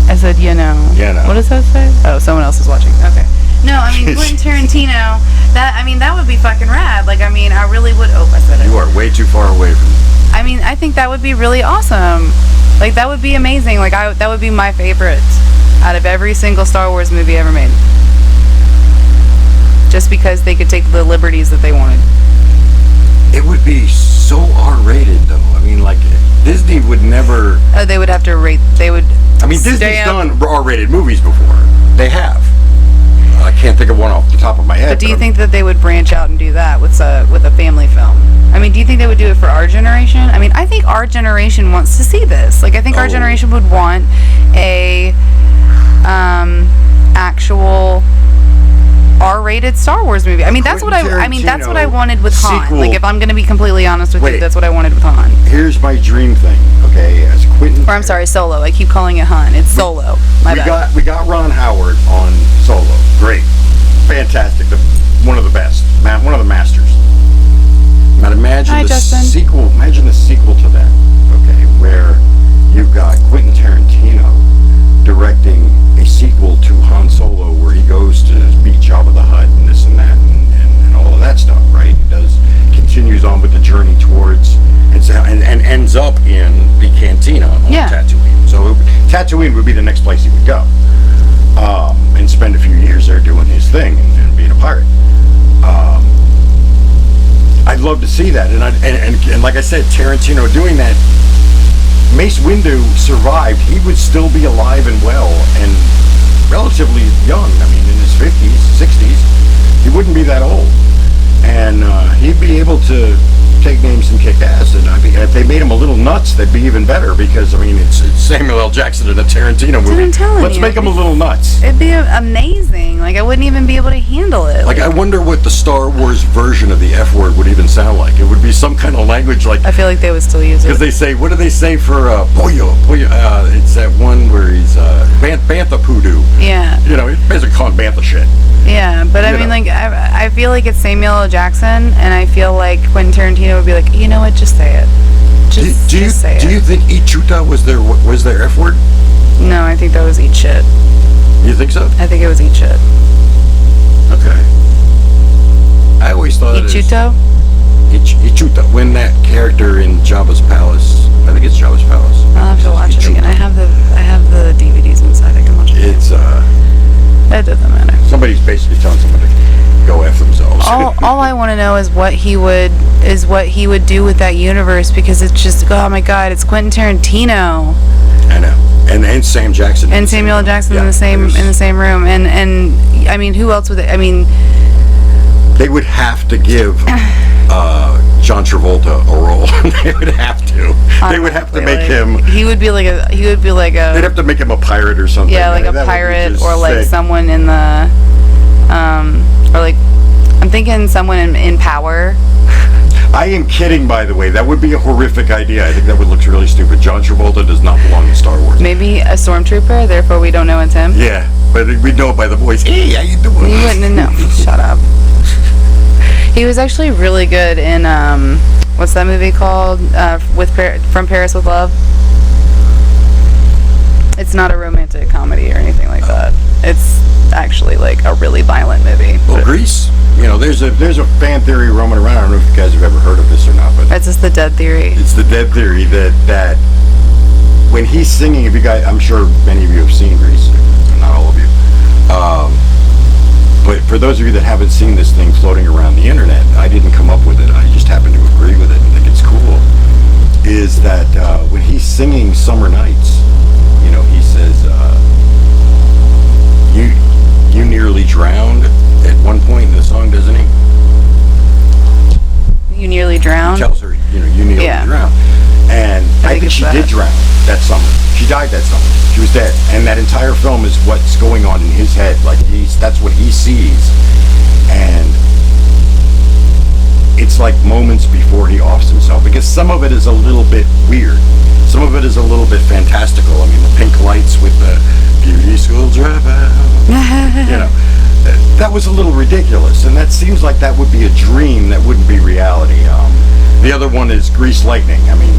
I said What does that say? Oh, someone else is watching. Okay. No, Quentin Tarantino. That would be fucking rad. I really would. Oh, I said it. You are way too far away from it. I think that would be really awesome. That would be amazing. That would be my favorite out of every single Star Wars movie ever made. Just because they could take the liberties that they wanted. It would be so R-rated, though. I mean, like, Disney would never... Oh, they would have to rate. They would. I mean, Disney's done R-rated movies before. They have. I can't think of one off the top of my head. But do you think that they would branch out and do that with a family film? I mean, do you think they would do it for our generation? I mean, I think our generation wants to see this. Like, I think our generation would want a actual R-rated Star Wars movie. I mean, that's what that's what I wanted with Han. Sequel. Like, if I'm going to be completely honest with you, that's what I wanted with Han. Here's my dream thing, okay? As Quentin... Or I'm sorry, Solo. I keep calling it Han. It's Solo. My bad. We got Ron Howard on Solo. Great. Fantastic. One of the best. One of the masters. Now imagine sequel. Imagine the sequel to that, okay? Where you've got Quentin Tarantino directing a sequel to Han Solo, where he goes to meet Jabba the Hutt and this and that and all of that stuff, right? He continues on with the journey towards and ends up in the cantina on Tatooine. So Tatooine would be the next place he would go, and spend a few years there doing his thing and being a pirate. I'd love to see that, and like I said, Tarantino doing that. Mace Windu survived. He would still be alive and well and relatively young. I mean, in his 50s, 60s. He wouldn't be that old. And he'd be able to take names and kick ass. And if they made him a little nuts, that'd be even better, because, I mean, it's Samuel L. Jackson in a Tarantino movie. Let's make him a little nuts. It'd be amazing. Like, I wouldn't even be able to handle it. Like, I wonder what the Star Wars version of the F word would even sound like. It would be some kind of language like... I feel like they would still use it. Because they say, what do they say for pollo? It's that one where he's Bantha Poodoo. Yeah. You know, he's basically calling Bantha shit. Yeah, but I mean, like, I feel like it's Samuel L. Jackson, and I feel like Quentin Tarantino would be like, you know what, just say it. Just say it. Do you think Ichuta was their F word? No, I think that was eat shit. You think so? I think it was eat shit. Okay. I always thought Ichuto? Ichuta. When that character in Jabba's palace, I think it's Jabba's palace. I'll have to watch it again. I have the DVDs inside. I can watch it. It's That doesn't matter. Somebody's basically telling somebody to go F themselves. All I want to know is what he would do with that universe, because it's just, oh my god, it's Quentin Tarantino. I know. And Sam Jackson. And Samuel L. Jackson in the same room. And I mean, who else would they? I mean, they would have to give John Travolta a role. They would have to. They would have to make him. He would be like a. They'd have to make him a pirate or something. Yeah, like a pirate, or like someone in the, or like, I'm thinking someone in Power. I am kidding, by the way. That would be a horrific idea. I think that would look really stupid. John Travolta does not belong in Star Wars. Maybe a stormtrooper, therefore we don't know it's him. Yeah, but we know by the voice. Hey, how you doing? You wouldn't know. Shut up. He was actually really good in what's that movie called? From Paris with Love. It's not a romantic comedy or anything like that. It's actually like a really violent movie. Well, Grease. You know, there's a fan theory roaming around. I don't know if you guys have ever heard of this or not, but it's just the dead theory. It's the dead theory that when he's singing, if you guys, I'm sure many of you have seen Grease, not all of you. But for those of you that haven't seen this thing floating around the internet, I didn't come up with it. I just happen to agree with it and think it's cool. Is that when he's singing "Summer Nights," you know, he says, "You nearly drowned." At one point in the song, doesn't he? You nearly drowned? He tells her, you know, you nearly drowned. And I think she did drown that summer. She died that summer. She was dead. And that entire film is what's going on in his head. Like, that's what he sees. And it's like moments before he offs himself. Because some of it is a little bit weird. Some of it is a little bit fantastical. I mean, the pink lights with the beauty school dropout. You know. That was a little ridiculous, and that seems like that would be a dream that wouldn't be reality. The other one is Grease Lightning. I mean,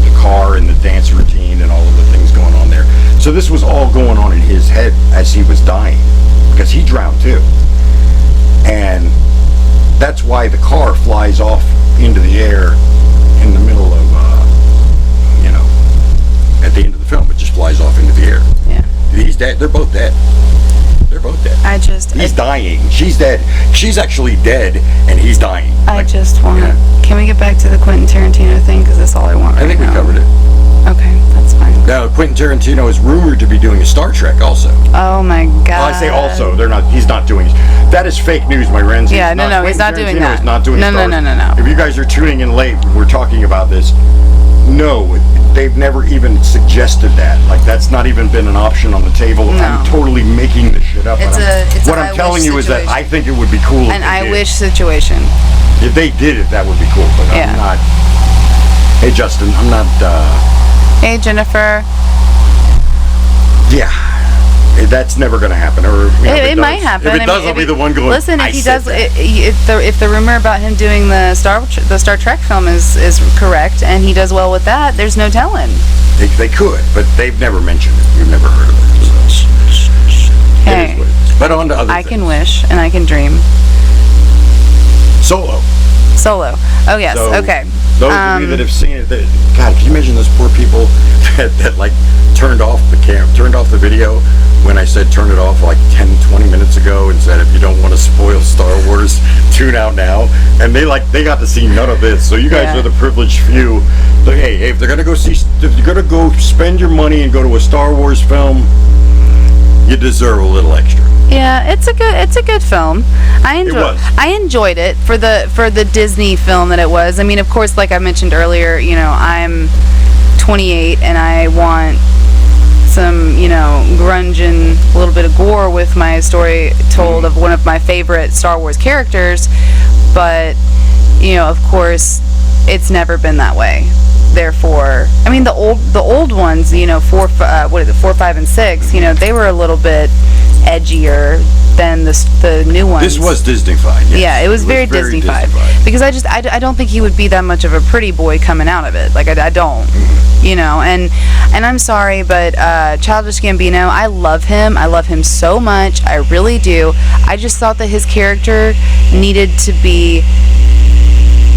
the car and the dance routine and all of the things going on there. So this was all going on in his head as he was dying, because he drowned too. And that's why the car flies off into the air in the middle of, you know, at the end of the film. It just flies off into the air. Yeah. He's dead. They're both dead. They're both dead. He's dying. She's dead. She's actually dead, and he's dying. I just want. Can we get back to the Quentin Tarantino thing? Because that's all I want. I think we covered it. Okay, that's fine. Now, Quentin Tarantino is rumored to be doing a Star Trek also. Oh my God. Well, I say also. They're not. He's not doing. That is fake news, my friends. Yeah, no, he's not doing that. He's not doing. No. If you guys are tuning in late, we're talking about this. No, they've never even suggested that. Like, that's not even been an option on the table. No. I'm totally making this shit up. It's what I'm telling you is that I think it would be cool. An I wish situation. If they did it, that would be cool. But Yeah. I'm not. Hey, Justin, I'm not. Hey, Jennifer. Yeah. That's never going to happen. Or It might happen. If it does, I'll be the one going. Listen, if I he said does, that. if the rumor about him doing the Star Trek film is correct, and he does well with that, there's no telling. They could, but they've never mentioned it. We've never heard of it. So. Hey, It is what it is. But on to other I things. can wish and I can dream. Solo. Oh yes. So, Okay. Those of you that have seen it, God, can you imagine those poor people that like turned off the video when I said turn it off like 10, 20 minutes ago and said if you don't want to spoil Star Wars, tune out now. And they got to see none of this. So you guys are the privileged few. Like, hey, if they're gonna go spend your money and go to a Star Wars film, you deserve a little extra. Yeah, it's a good film. I enjoyed it for the Disney film that it was. I mean, of course, like I mentioned earlier, I'm 28 and I want some, grunge and a little bit of gore with my story told of one of my favorite Star Wars characters, but of course, it's never been that way. Therefore, I mean the old ones, 4, 5, and 6, they were a little bit edgier than the new ones. This was Disney-fied. Yes. Yeah, it was very Disney-fied. Because I don't think he would be that much of a pretty boy coming out of it. Like I don't, and I'm sorry, but Childish Gambino, I love him so much. I really do. I just thought that his character needed to be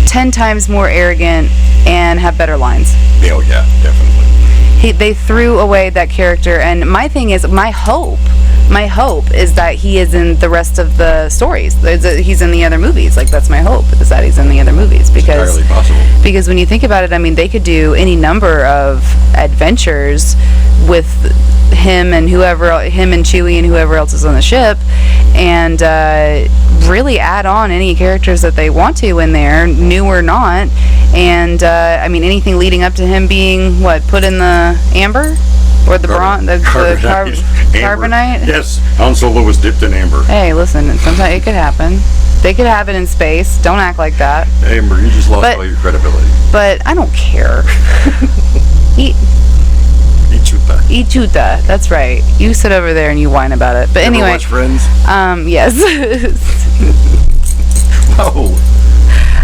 10 times more arrogant and have better lines. Oh yeah, definitely. They threw away that character, and my thing is, my hope is that he is in the rest of the stories. He's in the other movies. Like, that's my hope, is that he's in the other movies. Because it's entirely possible. Because when you think about it, I mean, they could do any number of adventures with him and Chewie and whoever else is on the ship, and really add on any characters that they want to in there, new or not. And I mean, anything leading up to him being put in the amber or the carbonite. Yes, Han Solo was dipped in amber. Hey, listen, sometimes it could happen. They could have it in space. Don't act like that. Amber, you just lost all your credibility. But I don't care. Ichuta. That's right. You sit over there and you whine about it. But anyway. Watch Friends? Yes. Oh.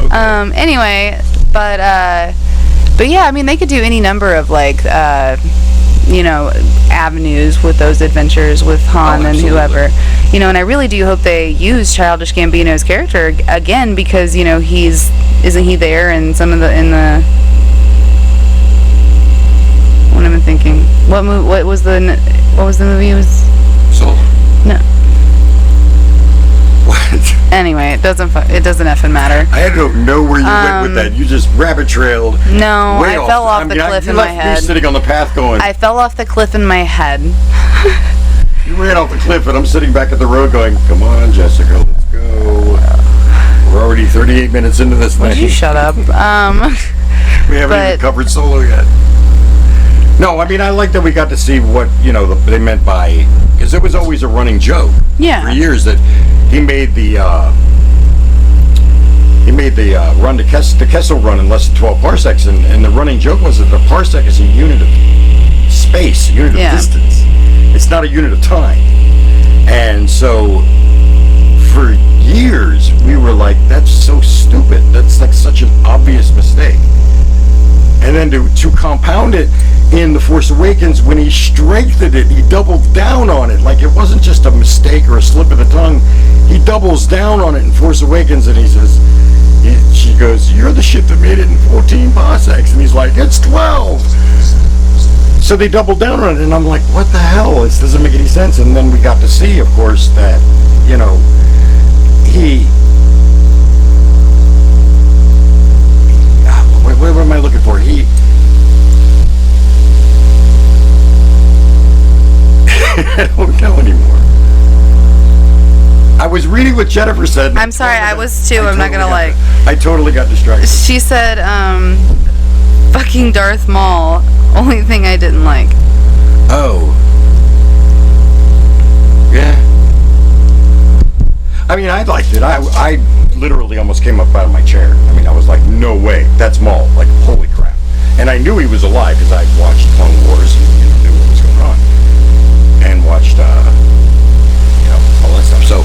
Okay. Anyway, but yeah, I mean, they could do any number of avenues with those adventures with Han and whoever, and I really do hope they use Childish Gambino's character again, because isn't he there in some of the what am I thinking? What was the movie? It was Solo. No. What? Anyway, it doesn't effing matter. I don't know where you went with that. You just rabbit trailed. No, I fell off the cliff in my head. You left me sitting on the path going. I fell off the cliff in my head. You ran off the cliff, and I'm sitting back at the road going, "Come on, Jessica, let's go." We're already 38 minutes into this thing. Would you shut up? We haven't even covered Solo yet. No, I mean, I like that we got to see what they meant by, because it was always a running joke for years that he made the run to the Kessel run in less than 12 parsecs, and the running joke was that the parsec is a unit of space, a unit of distance. It's not a unit of time. And so for years we were like, that's so stupid. That's like such an obvious mistake. And then to compound it in The Force Awakens, when he strengthened it, he doubled down on it. Like, it wasn't just a mistake or a slip of the tongue. He doubles down on it in Force Awakens, and he says, she goes, "You're the ship that made it in 14 parsecs." And he's like, "It's 12. So they doubled down on it, and I'm like, what the hell? This doesn't make any sense. And then we got to see, of course, that you know, what am I looking for? I don't know anymore. I was reading what Jennifer said. I'm sorry, I was too. I'm not gonna lie. I totally got distracted. She said, fucking Darth Maul. Only thing I didn't like. Oh. Yeah. I mean, I liked it. I literally almost came up out of my chair. I mean, I was like, no way, that's Maul. Like, holy crap. And I knew he was alive because I'd watched Clone Wars and knew what was going on. And watched, all that stuff. So,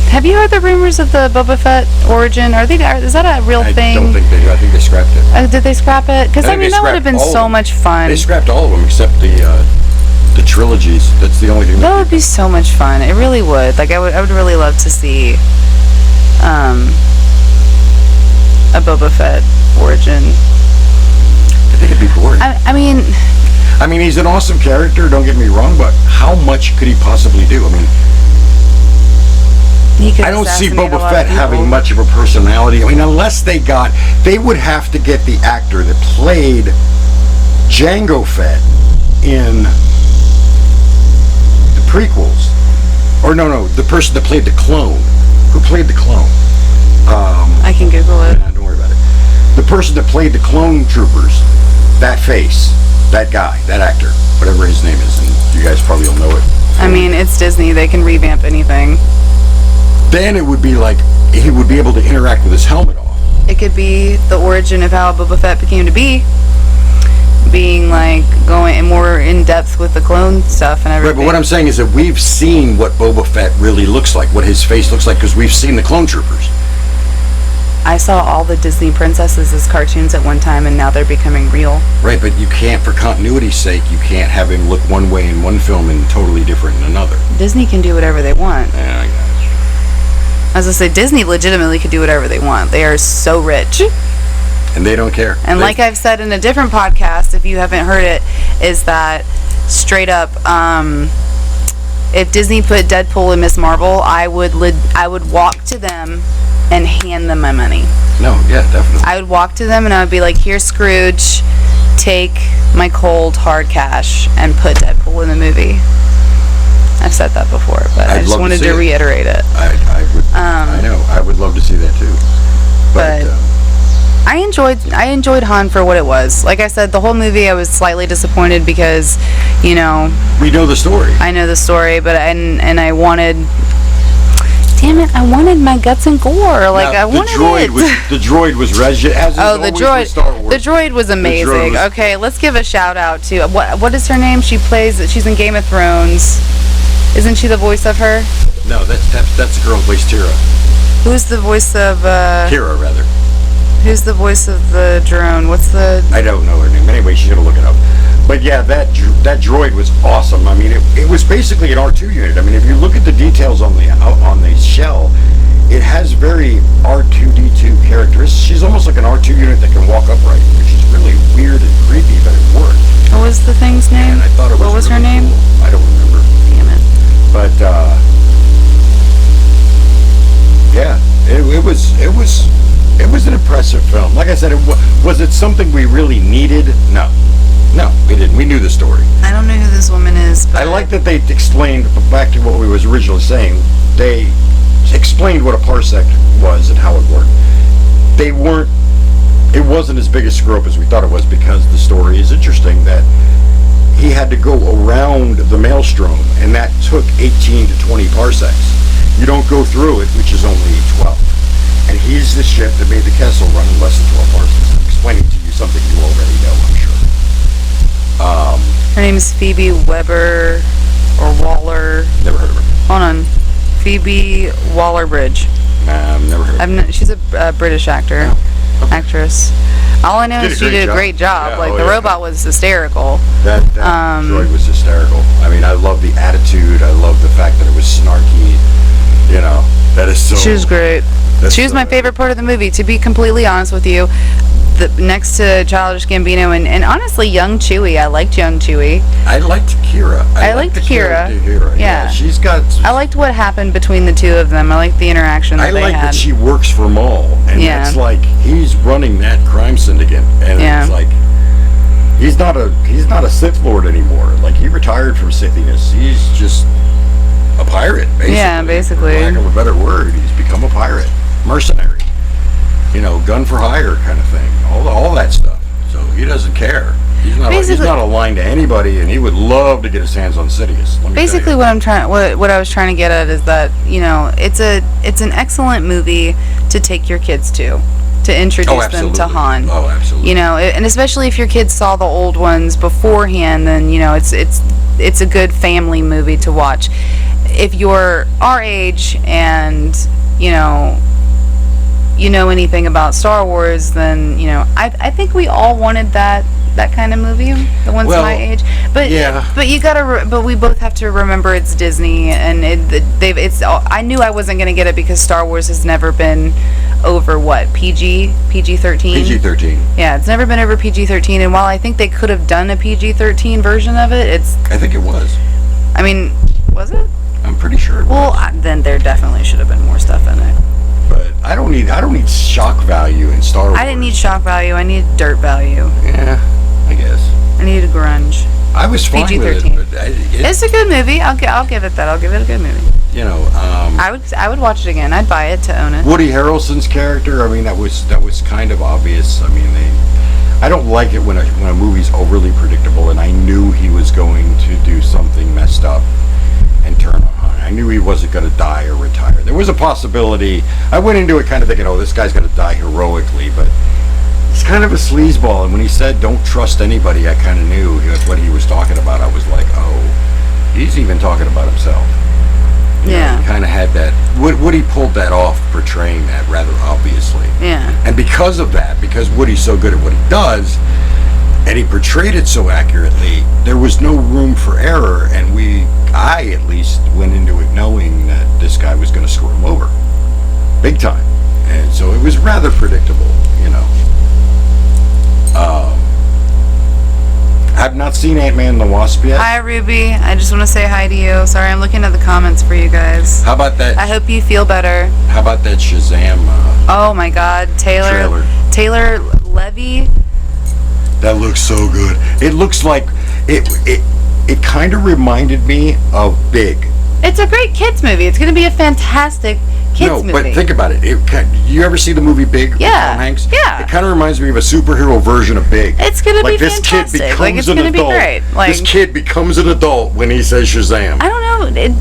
have you heard the rumors of the Boba Fett origin? Is that a real thing? I don't think they do. I think they scrapped it. Did they scrap it? Because, that would have been so much fun. They scrapped all of them except the trilogies. That's the only thing. That would be so much fun. It really would. Like, I would really love to see a Boba Fett origin. I think it'd be boring. I mean, he's an awesome character, don't get me wrong, but how much could he possibly do? I mean, I don't see Boba Fett having much of a personality. I mean, unless they would have to get the actor that played Jango Fett in the prequels. Or no, the person that played the clone. Who played the clone? I can Google it. Don't worry about it. The person that played the clone troopers, that face, that guy, that actor, whatever his name is, and you guys probably will know it. I mean, it's Disney. They can revamp anything. Then it would be like he would be able to interact with his helmet off. It could be the origin of how Boba Fett became to be. Being like going more in depth with the clone stuff and everything. Right, but what I'm saying is that we've seen what Boba Fett really looks like, what his face looks like, because we've seen the clone troopers. I saw all the Disney princesses as cartoons at one time, and now they're becoming real. Right, but you can't, for continuity's sake, you can't have him look one way in one film and totally different in another. Disney can do whatever they want. Yeah, I got it. As I say, Disney legitimately could do whatever they want. They are so rich. And they don't care. And like I've said in a different podcast, if you haven't heard it, is that straight up, if Disney put Deadpool and Miss Marvel, I would walk to them and hand them my money. No, yeah, definitely. I would walk to them and I would be like, here's Scrooge, take my cold hard cash and put Deadpool in the movie. I've said that before, but I just wanted to reiterate it. I know. I would love to see that too. But I enjoyed Han for what it was. Like I said, the whole movie I was slightly disappointed because, we know the story. I know the story, but and I wanted. Damn it! I wanted my guts and gore. Like I wanted it. The droid was Reggie. The droid. Star Wars. The droid was amazing. Okay, let's give a shout out to what is her name? She's in Game of Thrones. Isn't she the voice of her? No, that's the girl who plays Tira. Who's the voice of? Kira, rather. Who's the voice of the drone? I don't know her name. Anyway, she's gonna look it up. But yeah, that droid was awesome. I mean, it was basically an R2 unit. I mean, if you look at the details on the shell, it has very R2D2 characteristics. She's almost like an R2 unit that can walk upright, which is really weird and creepy, but it worked. What was the thing's name? And I thought it was what was really her name? Cool. I don't remember. Damn it. But yeah, it was an impressive film. Like I said, was it something we really needed? No, we didn't. We knew the story. I don't know who this woman is, but I like that they explained, back to what we was originally saying, they explained what a parsec was and how it worked. It wasn't as big a screw-up as we thought it was, because the story is interesting that he had to go around the maelstrom, and that took 18 to 20 parsecs. You don't go through it, which is only 12. And he's the ship that made the Kessel run in less than 12 parsecs. I'm explaining to you something you already know, I'm sure. Her name is Phoebe Weber or Waller. Never heard of her. Hold on, Phoebe Waller-Bridge. Never heard of her. She's a British actor, actress. All I know is she did a great job. Yeah, the robot was hysterical. That droid was hysterical. I mean, I love the attitude. I love the fact that it was snarky. That is so. She was great. She was my favorite part of the movie, to be completely honest with you. Next to Childish Gambino and honestly young Chewie. I liked young Chewie. I liked Kira. I liked the Kira. Kira. Yeah. She's got... I liked what happened between the two of them. I liked the interaction that they I like had. that she works for Maul. And that's like, he's running that crime syndicate. And it's like, he's not a Sith Lord anymore. Like, he retired from Sithiness. He's just a pirate, basically. Yeah, basically. For lack of a better word, he's become a pirate. Mercenary. You know, gun for hire kind of thing. All that stuff. So he doesn't care. He's not aligned to anybody, and he would love to get his hands on Sidious. Basically, what I was trying to get at is that, you know, it's an excellent movie to take your kids to introduce them to Han. Oh, absolutely. You know, and especially if your kids saw the old ones beforehand, then, you know, it's a good family movie to watch. If you're our age and, you know anything about Star Wars, then, you know, I think we all wanted that kind of movie, the ones my age. But but we both have to remember it's Disney, and I knew I wasn't gonna get it because Star Wars has never been over PG-13. PG-13. Yeah, it's never been over PG-13, and while I think they could have done a PG-13 version of it, I think it was. I mean, was it? I'm pretty sure it was. Well, then there definitely should have been more stuff in it. But I don't need shock value in Star Wars. I didn't need shock value. I needed dirt value. Yeah, I guess. I needed grunge. I was fine PG-13. with it, but it's a good movie. I'll give it that. I'll give it a good movie. You know, I would watch it again. I'd buy it to own it. Woody Harrelson's character. I mean, that was kind of obvious. I mean, I don't like it when a movie's overly predictable, and I knew he was going to do something messed up and turn on Han. I knew he wasn't going to die or retire. There was a possibility. I went into it kind of thinking, oh, this guy's going to die heroically, but he's kind of a sleazeball. And when he said, don't trust anybody, I kind of knew what he was talking about. I was like, oh, he's even talking about himself. You know, he kind of had that. Woody pulled that off, portraying that rather obviously. Yeah. And because of that, because Woody's so good at what he does, and he portrayed it so accurately, there was no room for error, and I at least went into it knowing that this guy was going to screw him over big time, and so it was rather predictable, you know. I've not seen Ant-Man and the Wasp yet. Hi, Ruby. I just want to say hi to you. Sorry, I'm looking at the comments for you guys. How about that? I hope you feel better. How about that Shazam oh my God, Taylor Levy. That looks so good. It looks like it kind of reminded me of Big. It's a great kids movie. It's going to be a fantastic kids movie. No, but think about it. You ever see the movie Big with Tom Hanks? Yeah. It kind of reminds me of a superhero version of Big. It's going to be this fantastic. Kid becomes it's an going to be adult. great. This kid becomes an adult when he says Shazam. I don't know.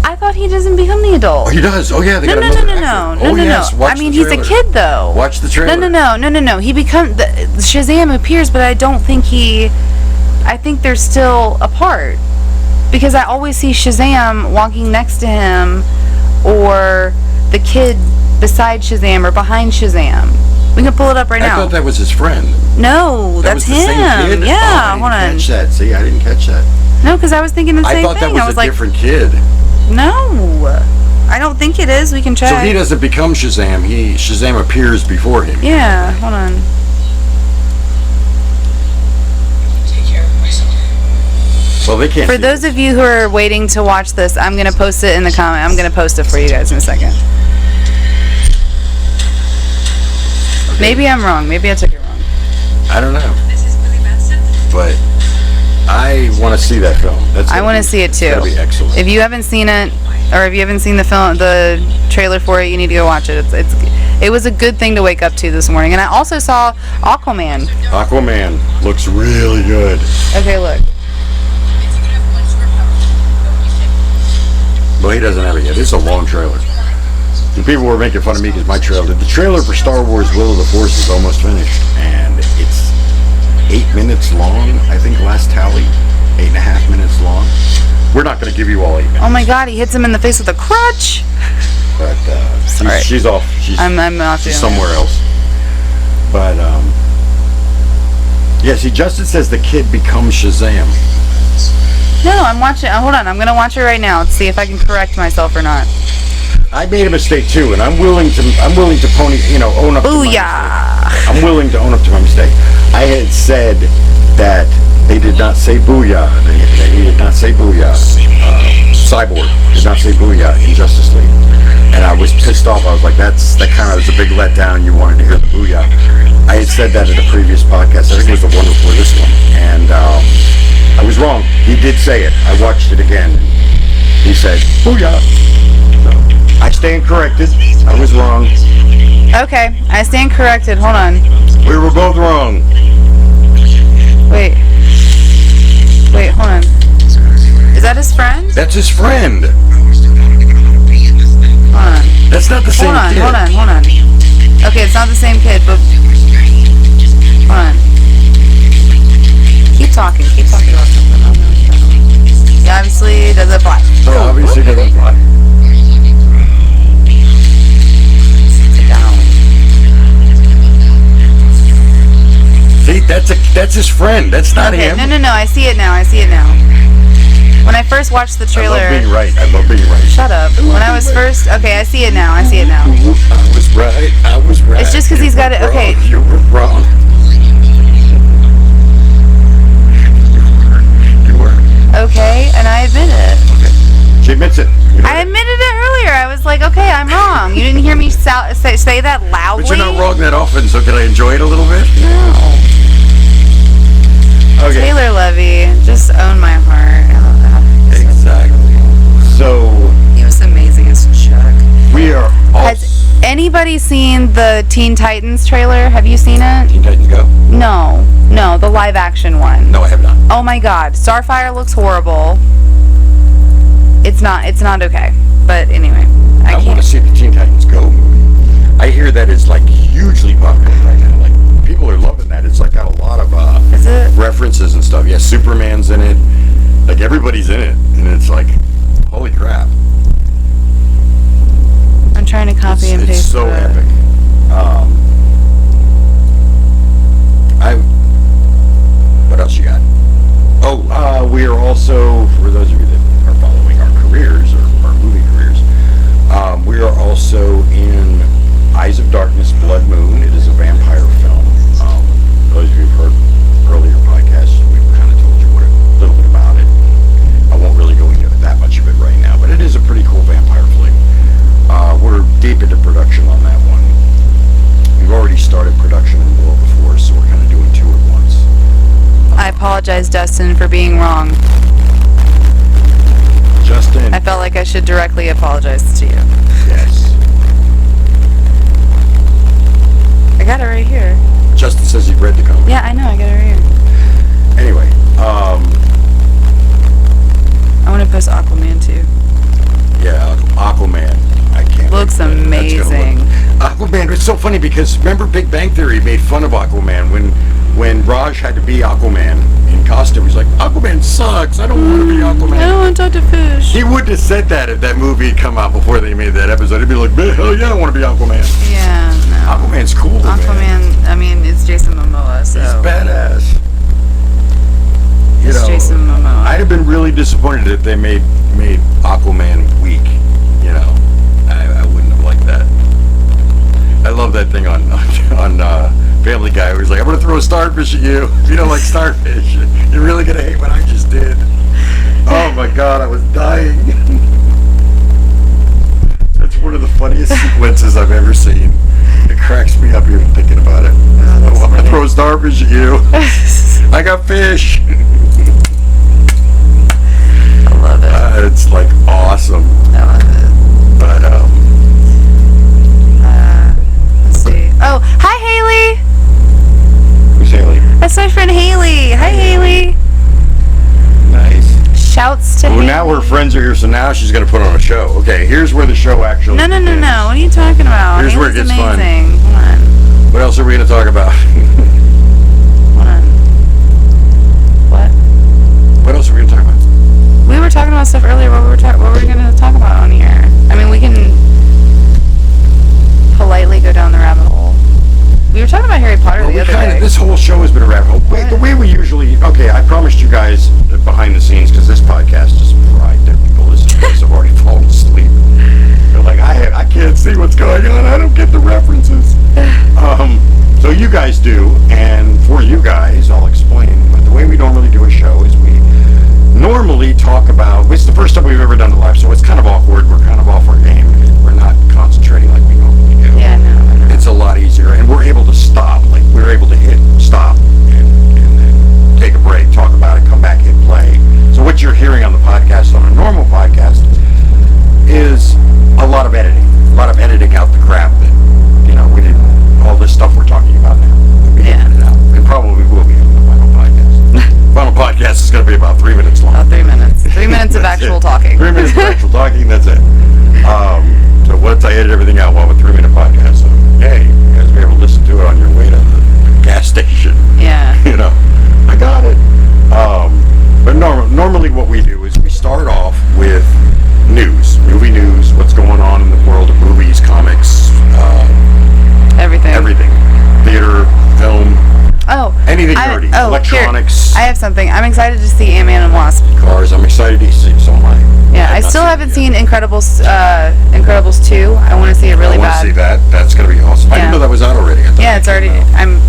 I thought he doesn't become the adult. Oh, he does. Oh, yeah. They got another actor. No. Yes. Watch I mean, the he's a trailer. kid, though. Watch the trailer. No. He becomes... Shazam appears, but I don't think I think they're still apart. Because I always see Shazam walking next to him, or the kid beside Shazam or behind Shazam. We can pull it up right now. I thought that was his friend. No, That that's was the him. same kid? Yeah, Oh, hold I on. didn't catch that. See, I didn't catch that. No, because I was thinking the same I thought thing. that was a different kid. No, I don't think it is. We can check. So he doesn't become Shazam. Shazam appears before him. Yeah, hold on. Take care of myself. Well, they can't. For see those it. of you who are waiting to watch this, I'm going to post it in the comment. I'm going to post it for you guys in a second. Okay. Maybe I'm wrong. Maybe I took it wrong. I don't know, This is Billy Benson. but I want to see that film. I want to see it too. That'll be excellent. If you haven't seen it, or if you haven't seen the trailer for it, you need to go watch it. It was a good thing to wake up to this morning. And I also saw Aquaman. Aquaman looks really good. Okay, look. Well, he doesn't have it yet. It's a long trailer. And people were making fun of me because my trailer, the trailer for Star Wars Will of the Force is almost finished. And it's 8 minutes long, I think, last tally. 8.5 minutes long. We're not going to give you all 8 minutes. Oh my God, he hits him in the face with a crutch. But she's off. I'm not She's doing somewhere else. But, yeah, see, Justin says the kid becomes Shazam. No, I'm watching. Hold on, I'm gonna watch it right now. Let's see if I can correct myself or not. I made a mistake too, and I'm willing to own up to my mistake. Booyah! I'm willing to own up to my mistake. I had said that they did not say booyah. He did not say booyah. Cyborg did not say booyah in Justice League. And I was pissed off. I was like, that kind of was a big letdown. You wanted to hear the booyah. I had said that at a previous podcast. I think it was the one before this one. And I was wrong. He did say it. I watched it again. He said, booyah. So I stand corrected. I was wrong. Okay, I stand corrected. Hold on. We were both wrong. Wait, hold on. Is that his friend? That's his friend. Hold on. That's not the same kid. Hold on. Okay, it's not the same kid, but... Hold on. Keep talking about something. He obviously doesn't apply. No, obviously doesn't apply. Sit down. See, that's his friend. That's not Okay, him. no, I see it now. When I first watched the trailer... I love being right. Shut up. When I was first... Okay, I see it now. I was right. It's just because he's got it... Okay. You were wrong. You were. Okay, and I admit it. Okay. She admits it. I admitted it earlier. I was like, okay, I'm wrong. You didn't hear me say that loudly? But you're not wrong that often, so can I enjoy it a little bit? No. Okay. Taylor Levy, just own my heart. Exactly. So He was amazing as Chuck. we are all... Has anybody seen the Teen Titans trailer? Have you seen it? Teen Titans Go? No, the live action one. No, I have not. Oh my God, Starfire looks horrible. It's not okay. But anyway, I want can't. to see the Teen Titans Go movie. I hear that is like hugely popular right now. Like people are loving that. It's like got a lot of Is it? references and stuff. Yeah, Superman's in it. Like everybody's in it, and it's like, holy crap! I'm trying to copy and paste. It's so epic. What else you got? Oh, we are also, for those of you that are following our careers or our movie careers, we are also in Eyes of Darkness, Blood Moon. It is a vampire film. Those of you who've heard earlier podcasts, we've kind of told you a little bit about it. I won't really go into that much of it right now, but it is a pretty cool vampire flick. We're deep into production on that one. We've already started production in World before, so we're kind of doing two at once. I apologize, Dustin, for being wrong. Justin. I felt like I should directly apologize to you. Yes. I got it right here. Justin says he read the comic. Yeah, I know. I got it right here. Anyway, I want to post Aquaman too. yeah, Aquaman. I can't. Looks wait for that. That's gonna amazing. Aquaman. It's so funny because remember Big Bang Theory made fun of Aquaman when Raj had to be Aquaman in costume. He's like, Aquaman sucks. I don't want to be Aquaman. I don't want to talk to fish. He wouldn't have said that if that movie had come out before they made that episode. He'd be like, hell yeah, I want to be Aquaman. Yeah, no. Aquaman's cool, man. Aquaman, I mean, it's Jason Momoa, so. He's badass. You It's know, Jason Momoa. I'd have been really disappointed if they made Aquaman weak. You know, I wouldn't have liked that. I love that thing on Family Guy where he's like, I'm gonna throw a starfish at you. If you don't like starfish, you're really gonna hate what I just did. Oh my God, I was dying. That's one of the funniest sequences I've ever seen. It cracks me up even thinking about it. I'm gonna throw a starfish at you. I got fish. I love it. It's like awesome. I love it. But Let's see. Oh, hi, Haley. who's Haley? That's my friend Haley. Hi, Haley. Nice. Shouts to Well, Haley. now her friends are here, so now she's gonna put on a show. Okay, here's where the show actually. No. begins. What are you talking about? Here's where it Haley's gets fun. amazing. Hold on. What else are we gonna talk about? Hold on. What? What else are we gonna talk about? We were talking about stuff earlier. What were we going to talk about on here? I mean, we can politely go down the rabbit hole. We were talking about Harry Potter Well, the other day. this whole show has been a rabbit hole. The way we usually, okay, I promised you guys behind the scenes because this podcast is fried that people listen to this have already fallen asleep. They're like, I can't see what's going on. I don't get the references. So you guys do, and for you guys, I'll explain. But the way we normally do a show is we normally talk about. It's the first time we've ever done it live, so it's kind of awkward. We're kind of off our game. We're not concentrating like we normally do. Yeah, no. It's a lot easier, and we're able to stop. Like we're able to hit stop and then take a break, talk about it, come back, hit play. So what you're hearing on the podcast, on a normal podcast, is a lot of editing out the crap that we didn't. All this stuff we're talking about now. We'll be editing it out, and probably will be on the final podcast. Final podcast is going to be about 3 minutes long. About 3 minutes. 3 minutes of actual talking. 3 minutes of actual talking. That's it. So once I edit everything out, we'll have a 3-minute podcast. So hey, you guys be able to listen to it on your way to the gas station. Yeah. I got it. But normally what we do is we start off with movie news, what's going on in the world of movies, comics, everything, theater, film, anything nerdy, electronics. Here, I have something. I'm excited to see Ant-Man and Wasp. Cars. I'm excited to see so much. Yeah, I still haven't seen Incredibles 2. I want to see it really I want bad. to see that. That's going to be awesome. I didn't know that was out already. Yeah, it's already. I'm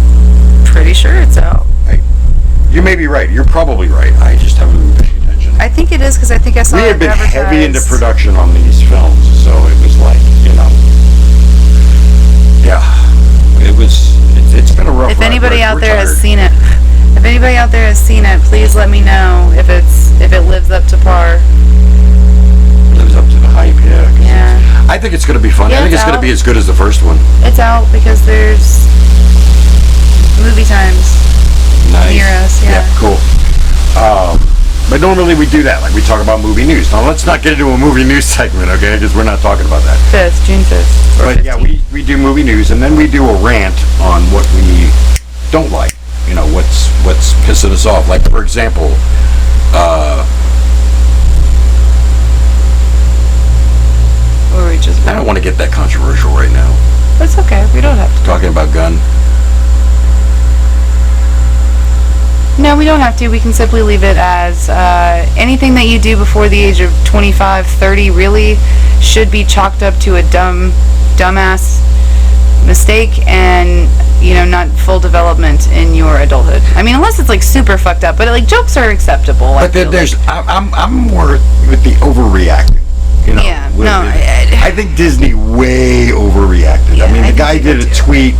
pretty sure it's out. You may be right. You're probably right. I just haven't been paying attention. I think it is because I think I saw it We have been advertised. heavy into production on these films, so it was like, yeah, it's been a rough ride. If anybody out there has tired. seen it, please let me know if it lives up to par. Lives up to the hype, yeah. Yeah. I think it's going to be fun. Yeah, I think it's going to be as good as the first one. It's out because there's movie times. Nice. Near us, yeah. Cool. But normally we do that, like we talk about movie news. Now let's not get into a movie news segment, okay? Because we're not talking about that. June 5th. But yeah, we do movie news, and then we do a rant on what we don't like. What's pissing us off. Like for example, Or we just. I don't want to get that controversial right now. It's okay. We don't have to. Talking about gun. No, we don't have to. We can simply leave it as anything that you do before the age of 25, 30 really should be chalked up to a dumbass mistake and, not full development in your adulthood. I mean, unless it's like super fucked up, but like jokes are acceptable. But I'm more with the overreacting. Yeah, no. I think Disney way overreacted. Yeah, I mean, I the think guy they did did a too. tweet.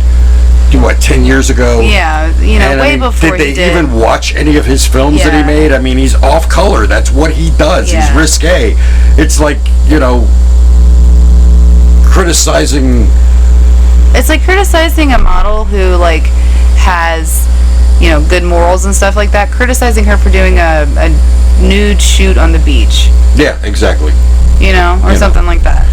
10 years ago? Yeah, And, way before did he did. they even watch any of his films that he Yeah. made? I mean, he's off color. That's what he does. Yeah. He's risque. It's like, criticizing. It's like criticizing a model who like has, good morals and stuff like that. Criticizing her for doing a nude shoot on the beach. Yeah, exactly. Or something like that.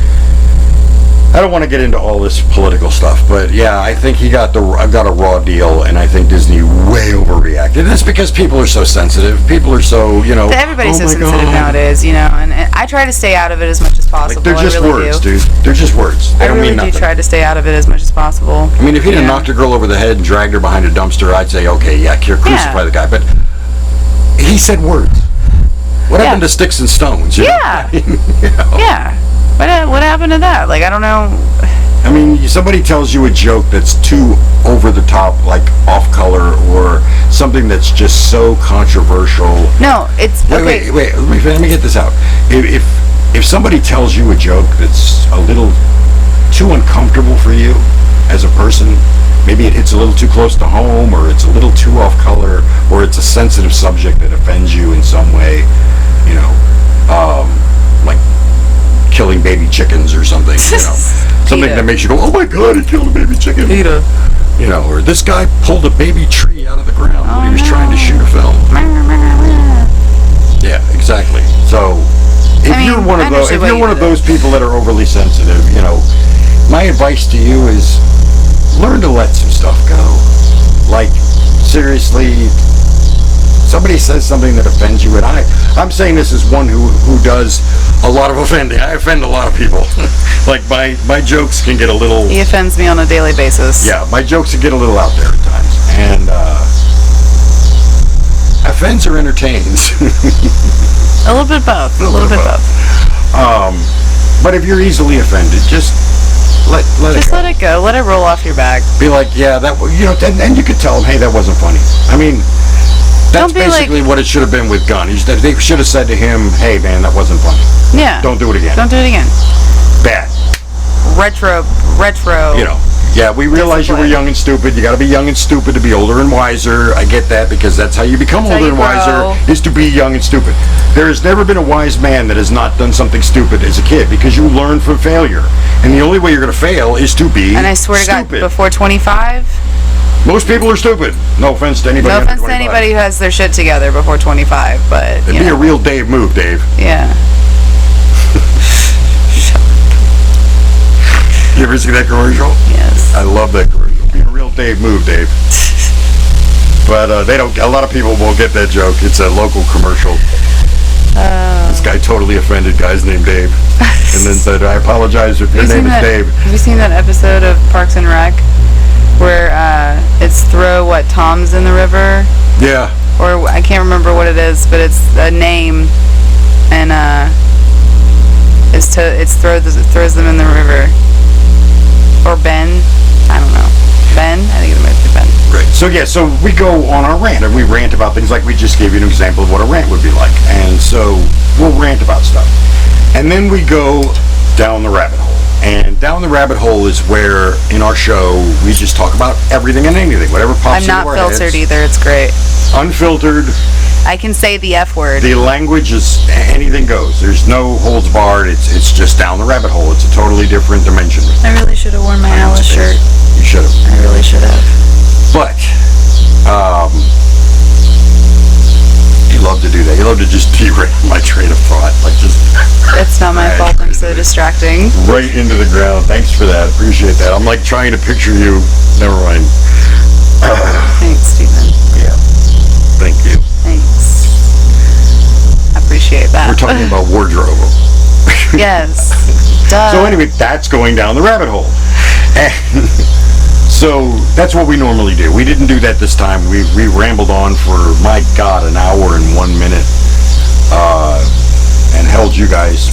I don't want to get into all this political stuff, but yeah, I think he got a raw deal, and I think Disney way overreacted. And that's because people are so sensitive. People are so, Everybody's oh so my sensitive God. nowadays, and I try to stay out of it as much as possible. Like, they're just I really words, do. dude. They're just words. They I don't really mean do nothing. try to stay out of it as much as possible. I mean, if he'd have knocked a girl over the head and dragged her behind a dumpster, I'd say, okay, yeah, crucify the guy. But he said words. What happened to sticks and stones? Yeah. Yeah. What happened to that? Like, I don't know. I mean, somebody tells you a joke that's too over the top, like off color, or something that's just so controversial. No, it's Wait. Let me get this out. If somebody tells you a joke that's a little too uncomfortable for you as a person, maybe it hits a little too close to home, or it's a little too off color, or it's a sensitive subject that offends you in some way, like killing baby chickens or something, something that makes you go, oh my God, he killed a baby chicken. PETA. Or this guy pulled a baby tree out of the ground when he was trying to shoot a film. Yeah, exactly. So if you're one of those people that are overly sensitive, my advice to you is learn to let some stuff go. Like, seriously, somebody says something that offends you, and I'm saying this as one who does a lot of offending. I offend a lot of people. Like, my jokes can get a little... He offends me on a daily basis. Yeah, my jokes can get a little out there at times. And offends or entertains? A little bit both. A little bit both. But if you're easily offended, just let Just it go. let it go. Let it roll off your back. Be like, yeah, that, and you could tell them, hey, that wasn't funny. I mean, that's Don't be basically what it should have been with Gunn. They should have said to him, hey, man, that wasn't funny. Yeah. Don't do it again. Don't do it again. Bad. Retro. Yeah, we realize you were young and stupid. You got to be young and stupid to be older and wiser. I get that, because that's how you become older and wiser, is to be young and stupid. There has never been a wise man that has not done something stupid as a kid, because you learn from failure. And the only way you're going to fail is to be And I swear stupid. to God, before 25, Most people are stupid. No offense to anybody no under offense to 25. anybody who has their shit together before 25, but, It'd be a real Dave move, Dave. Yeah. You ever see that commercial? Yes. I love that commercial. Be a real Dave move, Dave. But they don't. A lot of people won't get that joke. It's a local commercial. This guy totally offended guys named Dave, and then said, "I apologize if your name is Dave." Have you seen that episode of Parks and Rec where it's throw what Tom's in the river, Yeah. or I can't remember what it is, but it's a name, and it throws them in the river. Or Ben, I don't know. Ben, I think it might be Ben. Right. So we go on our rant, and we rant about things like we just gave you an example of what a rant would be like, and so we'll rant about stuff, and then we go down the rabbit hole. And down the rabbit hole is where, in our show, we just talk about everything and anything, whatever pops I'm not into our filtered heads. either. It's great. Unfiltered. I can say the F word. The language is anything goes. There's no holds barred. It's just down the rabbit hole. It's a totally different dimension. I really should have worn my Alice shirt. You should have. I really should have. But you love to do that. You love to just derail my train of thought, like just It's not my fault. I'm so distracting. right into the ground. Thanks for that. Appreciate that. I'm like trying to picture you. Never mind. Thanks, Stephen. Yeah. Thank you. Thanks. I appreciate that. We're talking about wardrobe. Yes. Duh. So anyway, that's going down the rabbit hole. And so that's what we normally do. We didn't do that this time. We rambled on for, my God, an hour and 1 minute, and held you guys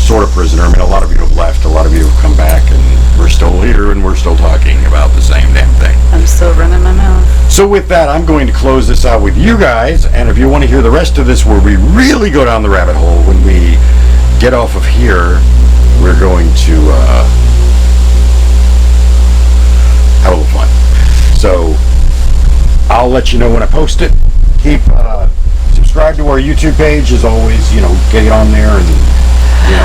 sort of prisoner. I mean, a lot of you have left, a lot of you have come back, and we're still here, and we're still talking about the same damn thing. I'm still running my mouth. So with that, I'm going to close this out with you guys, and if you want to hear the rest of this where we really go down the rabbit hole, when we get off of here, we're going to have a little fun. So I'll let you know when I post it. Keep subscribe to our YouTube page, as always. Get it on there, and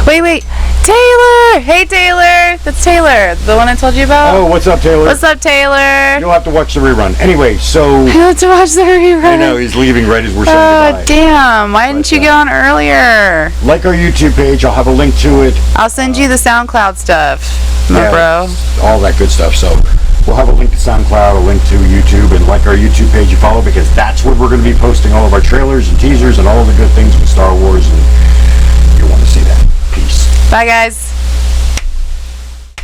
Wait. Taylor! Hey, Taylor! That's Taylor. The one I told you about? Oh, what's up, Taylor? What's up, Taylor? You'll have to watch the rerun. Anyway, so I have to watch the rerun. I know he's leaving right as we're saying goodbye. Damn. Why didn't you get on earlier? Like our YouTube page, I'll have a link to it. I'll send you the SoundCloud stuff, my bro. All that good stuff. So we'll have a link to SoundCloud, a link to YouTube, and like our YouTube page you follow, because that's where we're going to be posting all of our trailers and teasers and all of the good things with Star Wars, and you'll want to see that. Peace. Bye, guys.